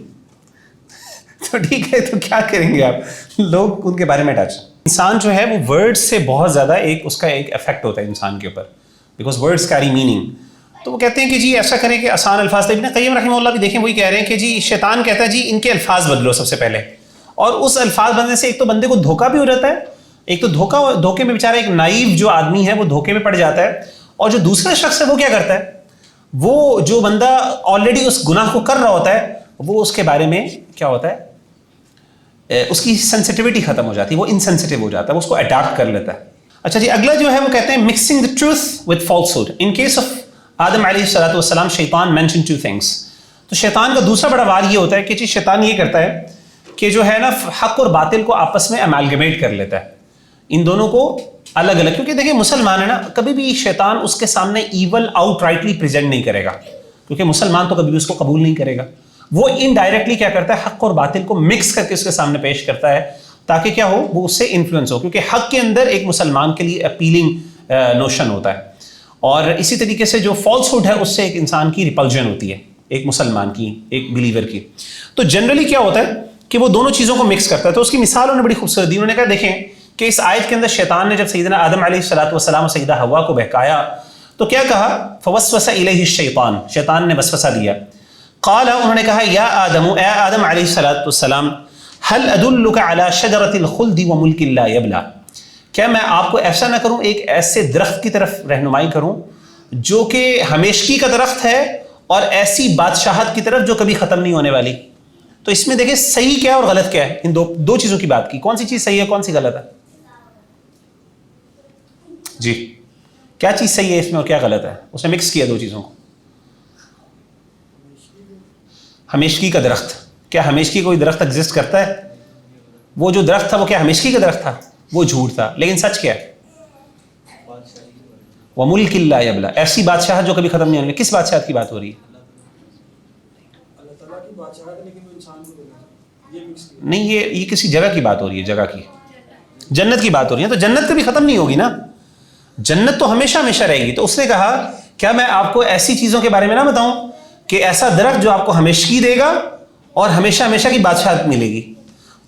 تو ٹھیک ہے, تو کیا کریں گے آپ, لوگ ان کے بارے میں ٹچ. انسان جو ہے وہ ورڈ سے بہت زیادہ اس کا ایک افیکٹ ہوتا ہے انسان کے اوپر, بیکاز ورڈس کیری میننگ. تو وہ کہتے ہیں کہ جی ایسا کریں کہ آسان الفاظ. ابن قیم رحمہ اللہ بھی دیکھیں وہی کہہ رہے ہیں کہ جی شیطان کہتا ہے جی ان کے الفاظ بدلو سب سے پہلے, اور اس الفاظ بدلنے سے ایک تو بندے کو دھوکہ بھی ہو جاتا ہے, ایک تو دھوکے میں بیچارہ ایک نائیو جو آدمی ہے وہ دھوکے میں پڑ جاتا ہے, اور جو دوسرا شخص ہے وہ کیا کرتا ہے, وہ جو بندہ آلریڈی اس گناہ کو کر رہا ہوتا ہے وہ اس کے بارے میں کیا ہوتا ہے, اس کی سینسٹیوٹی ختم ہو جاتی ہے, وہ انسینسٹیو ہو جاتا ہے, وہ اس کو اڈاپٹ کر لیتا ہے. اچھا جی اگلا جو ہے وہ کہتے ہیں mixing the truth with falsehood. In case of Adam علیہ الصلوۃ والسلام شیطان مینشن ٹو تھنگس. تو شیطان کا دوسرا بڑا وار یہ ہوتا ہے کہ جی شیطان یہ کرتا ہے کہ جو ہے نا حق اور باطل کو آپس میں امالگمیٹ کر لیتا ہے, ان دونوں کو الگ الگ. کیونکہ دیکھیں مسلمان ہے نا, کبھی بھی شیطان اس کے سامنے ایول آؤٹ رائٹلی پریزنٹ نہیں کرے گا, کیونکہ مسلمان تو کبھی بھی اس کو قبول نہیں کرے گا. وہ انڈائریکٹلی کیا کرتا ہے, حق اور باطل کو مکس کر کے اس کے سامنے پیش کرتا ہے تاکہ کیا ہو, وہ اس سے انفلوئنس ہو, کیونکہ حق کے اندر ایک مسلمان کے لیے اپیلنگ نوشن ہوتا ہے, اور اسی طریقے سے جو فالس ہوڈ ہے اس سے ایک انسان کی ریپلجن ہوتی ہے, ایک مسلمان کی, ایک بلیور کی. تو جنرلی کیا ہوتا ہے کہ وہ دونوں چیزوں کو مکس کرتا ہے. تو اس کی مثال انہوں نے بڑی خوبصورت دی. انہوں نے کہا دیکھیں کہ اس آیت کے اندر شیطان نے جب سیدنا آدم علیہ الصلوۃ والسلام اور سیدہ حوا کو بہکایا تو کیا کہا, فوسوس الیہ الشیطان, شیطان نے وسوسہ دیا. قال, انہوں نے کہا یا آدم, اے آدم علیہ الصلوۃ والسلام, هل ادلک علی شجرۃ الخلد وملک لا یبلی, کیا میں آپ کو ایسا نہ کروں, ایک ایسے درخت کی طرف رہنمائی کروں جو کہ ہمیشگی کا درخت ہے اور ایسی بادشاہت کی طرف جو کبھی ختم نہیں ہونے والی. تو اس میں دیکھیں صحیح کیا ہے اور غلط کیا ہے, ان دو چیزوں کی بات کی, کون سی چیز صحیح ہے کون سی غلط ہے. جی کیا چیز صحیح ہے اس میں اور کیا غلط ہے, اس نے مکس کیا دو چیزوں کو. ہمیشگی کا درخت, کیا ہمیشگی کوئی درخت ایگزسٹ کرتا ہے؟ وہ جو درخت تھا وہ کیا ہمیشگی کا درخت تھا؟ وہ جھوٹ تھا. لیکن سچ کیا ہے, وَمُلْكٍ لَا يَبْلَى, ایسی بادشاہت جو کبھی ختم نہیں ہونے. کس بادشاہت کی بات ہو رہی ہے؟ نہیں, یہ کسی جگہ کی بات ہو رہی ہے, جگہ کی, جنت کی بات ہو رہی ہے. تو جنت کبھی ختم نہیں ہوگی نا, جنت تو ہمیشہ ہمیشہ رہے گی. تو اس نے کہا کیا میں آپ کو ایسی چیزوں کے بارے میں نہ بتاؤں کہ ایسا درخت جو آپ کو ہمیشگی دے گا اور ہمیشہ ہمیشہ کی بادشاہت ملے گی.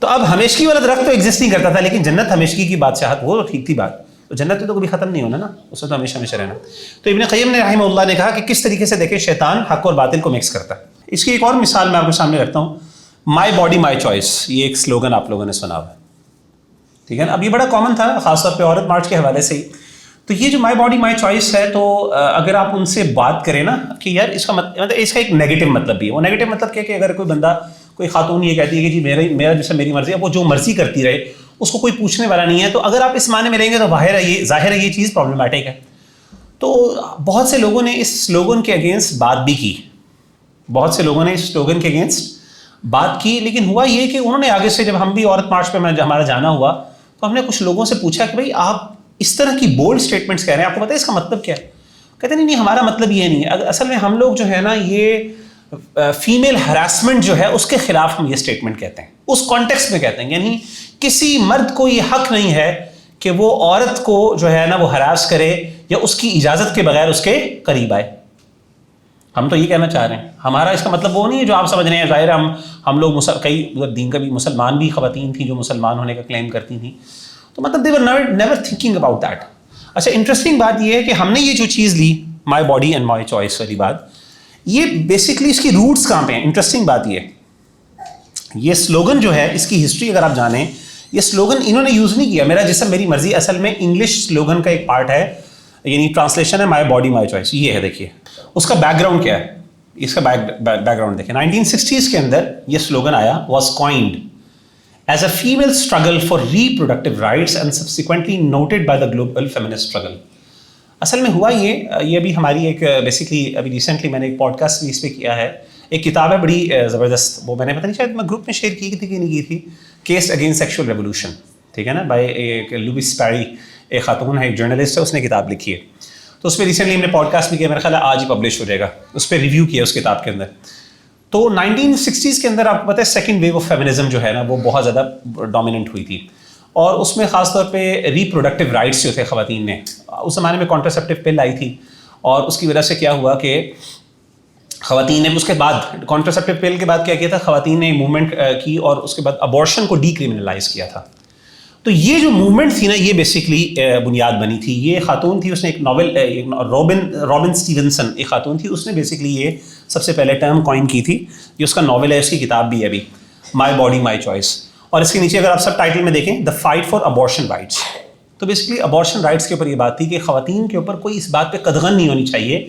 تو اب ہمیشگی والا درخت تو ایگزسٹ نہیں کرتا تھا, لیکن جنت ہمیشگی کی بادشاہت, وہ ٹھیک تھی بات. تو جنت میں تو کبھی ختم نہیں ہونا نا, اس میں تو ہمیشہ ہمیشہ رہنا. تو ابن قیم نے رحمہ اللہ نے کہا کہ کس طریقے سے دیکھیں شیطان حق اور باطل کو مکس کرتا ہے. اس کی ایک اور مثال میں آپ کے سامنے رکھتا ہوں, مائی باڈی مائی چوائس. یہ ایک سلوگن آپ لوگوں نے سنا ہوا ہے, ٹھیک ہے نا. اب یہ بڑا کامن تھا خاص طور پہ عورت مارچ کے حوالے سے ہی. تو یہ جو مائی باڈی مائی چوائس ہے, تو اگر آپ ان سے بات کریں نا کہ یار اس کا مطلب اس کا ایک نیگیٹو مطلب بھی ہے. وہ نیگیٹو مطلب کیا کہ اگر کوئی بندہ, کوئی خاتون یہ کہتی ہے کہ جی میرا جیسے میری مرضی ہے, وہ جو مرضی کرتی رہے, اس کو کوئی پوچھنے والا نہیں ہے, تو اگر آپ اس معنی میں لیں گے تو ظاہر ہے یہ چیز پرابلمٹک ہے. تو بہت سے لوگوں نے اس سلوگن کے اگینسٹ بات بھی کی, بہت سے لوگوں نے اس سلوگن کے اگینسٹ بات کی. لیکن ہوا یہ کہ انہوں نے آگے سے, جب ہم بھی عورت مارچ پہ ہمارا جانا ہوا, تو ہم نے کچھ لوگوں سے پوچھا کہ بھائی آپ اس طرح کی بولڈ اسٹیٹمنٹس کہہ رہے ہیں, آپ کو پتہ ہے اس کا مطلب کیا ہے؟ کہتے نہیں ہمارا مطلب یہ نہیں ہے. اصل میں ہم لوگ جو ہے نا یہ فیمیل ہراسمنٹ جو ہے اس کے خلاف ہم یہ اسٹیٹمنٹ کہتے ہیں, اس کانٹیکسٹ میں کہتے ہیں. یعنی کسی مرد کو یہ حق نہیں ہے کہ وہ عورت کو جو ہے نا وہ ہراس کرے یا اس کی اجازت کے بغیر اس کے قریب آئے. ہم تو یہ کہنا چاہ رہے ہیں, ہمارا اس کا مطلب وہ نہیں ہے جو آپ سمجھ رہے ہیں. ظاہر ہم لوگ کئی دین کا بھی مسلمان بھی خواتین تھیں جو مسلمان ہونے کا کلیم کرتی تھیں, تو مطلب they were never thinking about that. اچھا انٹرسٹنگ بات یہ ہے کہ ہم نے یہ جو چیز لی my body and my choice والی بات, یہ بیسکلی اس کی روٹس کہاں پہ ہیں. انٹرسٹنگ بات یہ سلوگن جو ہے اس کی ہسٹری اگر آپ جانیں, یہ سلوگن انہوں نے یوز نہیں کیا, میرا جسم میری مرضی اصل میں انگلش سلوگن کا ایک پارٹ ہے, یعنی ٹرانسلیشن ہے مائی باڈی مائی چوائس. یہ ہے دیکھیے اس کا بیک گراؤنڈ کیا ہے, اس کا بیک گراؤنڈ دیکھیں. 1960s کے اندر یہ سلوگن آیا, was coined as a female struggle for reproductive rights and subsequently noted by the global feminist struggle. اصل میں ہوا یہ ابھی ہماری ایک بیسکلی ابھی ریسنٹلی میں نے ایک پوڈ کاسٹ بھی اس پہ کیا ہے, ایک کتاب ہے بڑی زبردست, وہ میں نے پتہ نہیں شاید میں گروپ میں شیئر کی تھی کہ نہیں کی تھی, کیس اگینسٹ سیکشول ریولیوشن, ٹھیک ہے نا, بائی ایک لوئس پیری, ایک خاتون ہے, ایک جرنلسٹ ہے, اس نے کتاب لکھی ہے. تو اس پہ ریسنٹلی ہم نے پوڈ کاسٹ بھی کیا, میرا خیال ہے آج ہی پبلش ہو جائے گا, اس پہ ریویو کیا اس کتاب کے اندر. تو 1960s کے اندر آپ کو پتہ ہے سیکنڈ ویو آف فیمنزم جو ہے نا وہ بہت زیادہ ڈومیننٹ ہوئی تھی, اور اس میں خاص طور پہ ریپروڈکٹیو رائٹس جو تھے خواتین نے, اس زمانے میں کانٹراسیپٹیو پل آئی تھی, اور اس کی وجہ سے کیا ہوا کہ خواتین نے اس کے بعد کانٹراسیپٹیو پل کے بعد کیا کیا تھا, خواتین نے موومنٹ کی اور اس کے بعد ابورشن کو ڈی کرمنلائز کیا تھا. تو یہ جو موومنٹ تھی نا یہ بیسکلی بنیاد بنی تھی. یہ خاتون تھی, اس نے ایک ناول رابن اسٹیونسن ایک خاتون تھی, اس نے بیسکلی یہ سب سے پہلے ٹرم کوائن کی تھی. یہ اس کا ناول ہے, اس کی کتاب بھی ہے ابھی, مائی باڈی مائی چوائس, اور اس کے نیچے اگر آپ سب ٹائٹل میں دیکھیں the fight for abortion rights. تو بیسکلی ابارشن رائٹس کے اوپر یہ بات تھی کہ خواتین کے اوپر کوئی اس بات پہ قدغن نہیں ہونی چاہیے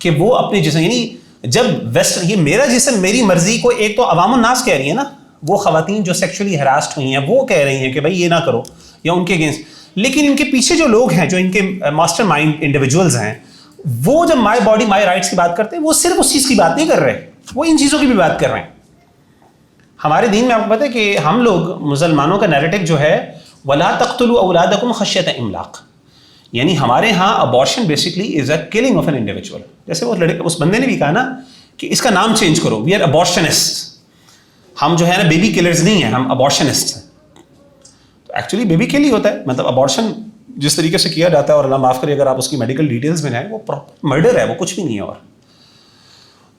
کہ وہ اپنے جسم, یعنی جب ویسٹ یہ میرا جسم میری مرضی کو ایک تو عوام الناس کہہ رہی ہے نا, وہ خواتین جو سیکشولی ہراسڈ ہوئی ہیں وہ کہہ رہی ہیں کہ بھائی یہ نہ کرو یا ان کے اگینسٹ, لیکن ان کے پیچھے جو لوگ ہیں جو ان کے ماسٹر مائنڈ انڈیویجولز ہیں وہ جب مائی باڈی مائی رائٹس کی بات کرتے ہیں وہ صرف اس چیز کی بات نہیں کر رہے, وہ ان چیزوں کی بھی بات کر رہے ہیں. ہمارے دین میں آپ کو پتہ ہے کہ ہم لوگ مسلمانوں کا نیریٹو جو ہے وَلَا تَقْتُلُوا أَوْلَادَكُمْ خَشْيَةَ إِمْلَاقٍ, یعنی ہمارے ہاں abortion basically is a killing of an individual. جیسے وہ اس بندے نے بھی کہا نا کہ اس کا نام چینج کرو, وی آر ابارشنسٹ, ہم جو ہے نا بیبی کلرز نہیں ہیں, ہم ابارشنسٹ ہیں. تو ایکچولی بیبی کل ہی ہوتا ہے, مطلب ابارشن جس طریقے سے کیا جاتا ہے, اور اللہ معاف کرے اگر آپ اس کی میڈیکل ڈیٹیلز میں جائیں, وہ مرڈر ہے, وہ کچھ بھی نہیں ہے. اور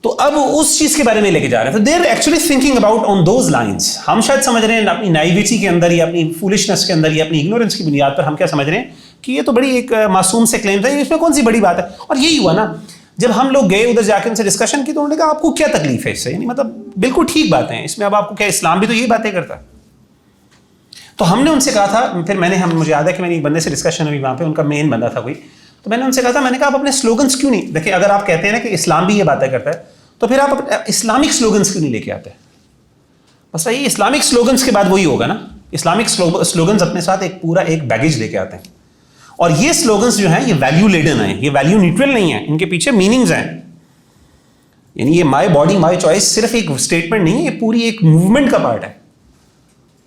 تو اب اس چیز کے بارے میں لے کے جا رہے ہیں, تو they are actually thinking about on those lines. ہم شاید سمجھ رہے ہیں اپنی نائیویٹی کے اندر یا اپنی فولشنس کے اندر یا اپنی اگنورنس کی بنیاد پر ہم کیا سمجھ رہے ہیں کہ یہ تو بڑی ایک معصوم سے کلیم تھا, اس میں کون سی بڑی بات ہے. اور یہی ہوا نا جب ہم لوگ گئے ادھر جا کے ان سے ڈسکشن کی تو انہوں نے کہا آپ کو کیا تکلیف ہے اس سے, یعنی مطلب بالکل ٹھیک باتیں ہیں اس میں, اب آپ کو کیا, اسلام بھی تو یہی باتیں کرتا ہے. تو ہم نے ان سے کہا تھا, پھر میں نے مجھے یاد ہے کہ میں نے ایک بندے سے ڈسکشن ہوئی وہاں پہ, ان کا مین بندہ تھا کوئی, تو میں نے ان سے کہا تھا, میں نے کہا آپ اپنے سلوگنس کیوں نہیں, دیکھیں اگر آپ کہتے ہیں نا کہ اسلام بھی یہ باتیں کرتا ہے تو پھر آپ اسلامک سلوگنس کیوں نہیں لے کے آتے. بس یہ اسلامک سلوگنس کے بعد وہی ہوگا نا, اسلامک سلوگنس اپنے ساتھ ایک پورا ایک بیگیج لے کے آتے ہیں, اور یہ سلوگنس جو ہیں یہ ویلیو لیڈن ہیں, یہ ویلیو نیوٹرل نہیں ہیں, ان کے پیچھے میننگز ہیں. یعنی یہ مائی باڈی مائی چوائس صرف ایک اسٹیٹمنٹ نہیں ہے, یہ پوری ایک موومنٹ کا پارٹ ہے.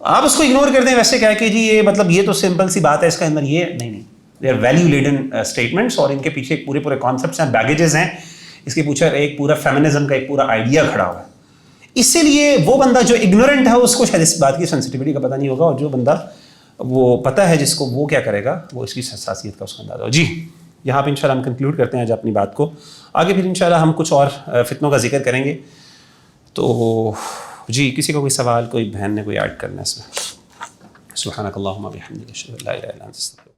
آپ اس کو اگنور کر دیں ویسے کہہ کہ جی یہ مطلب یہ تو سمپل سی بات ہے, اس کے اندر یہ نہیں, they are value laden statements, اور ان کے پیچھے پورے کانسیپٹس ہیں, بیگیجز ہیں, اس کے پیچھے ایک پورا فیمنزم کا ایک پورا آئیڈیا کھڑا ہوا ہے. اسی لیے وہ بندہ جو اگنورنٹ ہے اس کو شاید اس بات کی سینسٹیوٹی کا پتہ نہیں ہوگا, اور جو بندہ وہ پتہ ہے جس کو, وہ کیا کرے گا, وہ اس کی حساسیت کا اس کا اندازہ ہو. جی یہاں پہ انشاءاللہ ہم کنکلوڈ کرتے ہیں آج اپنی بات کو, آگے پھر انشاءاللہ ہم کچھ اور فتنوں کا ذکر کریں گے. تو جی کسی کو کوئی سوال, کوئی بہن نے کوئی ایڈ کرنا ہے اس میں؟ سبحانک اللہم و بحمدک اشہد ان لا الہ الا انت استغفرک.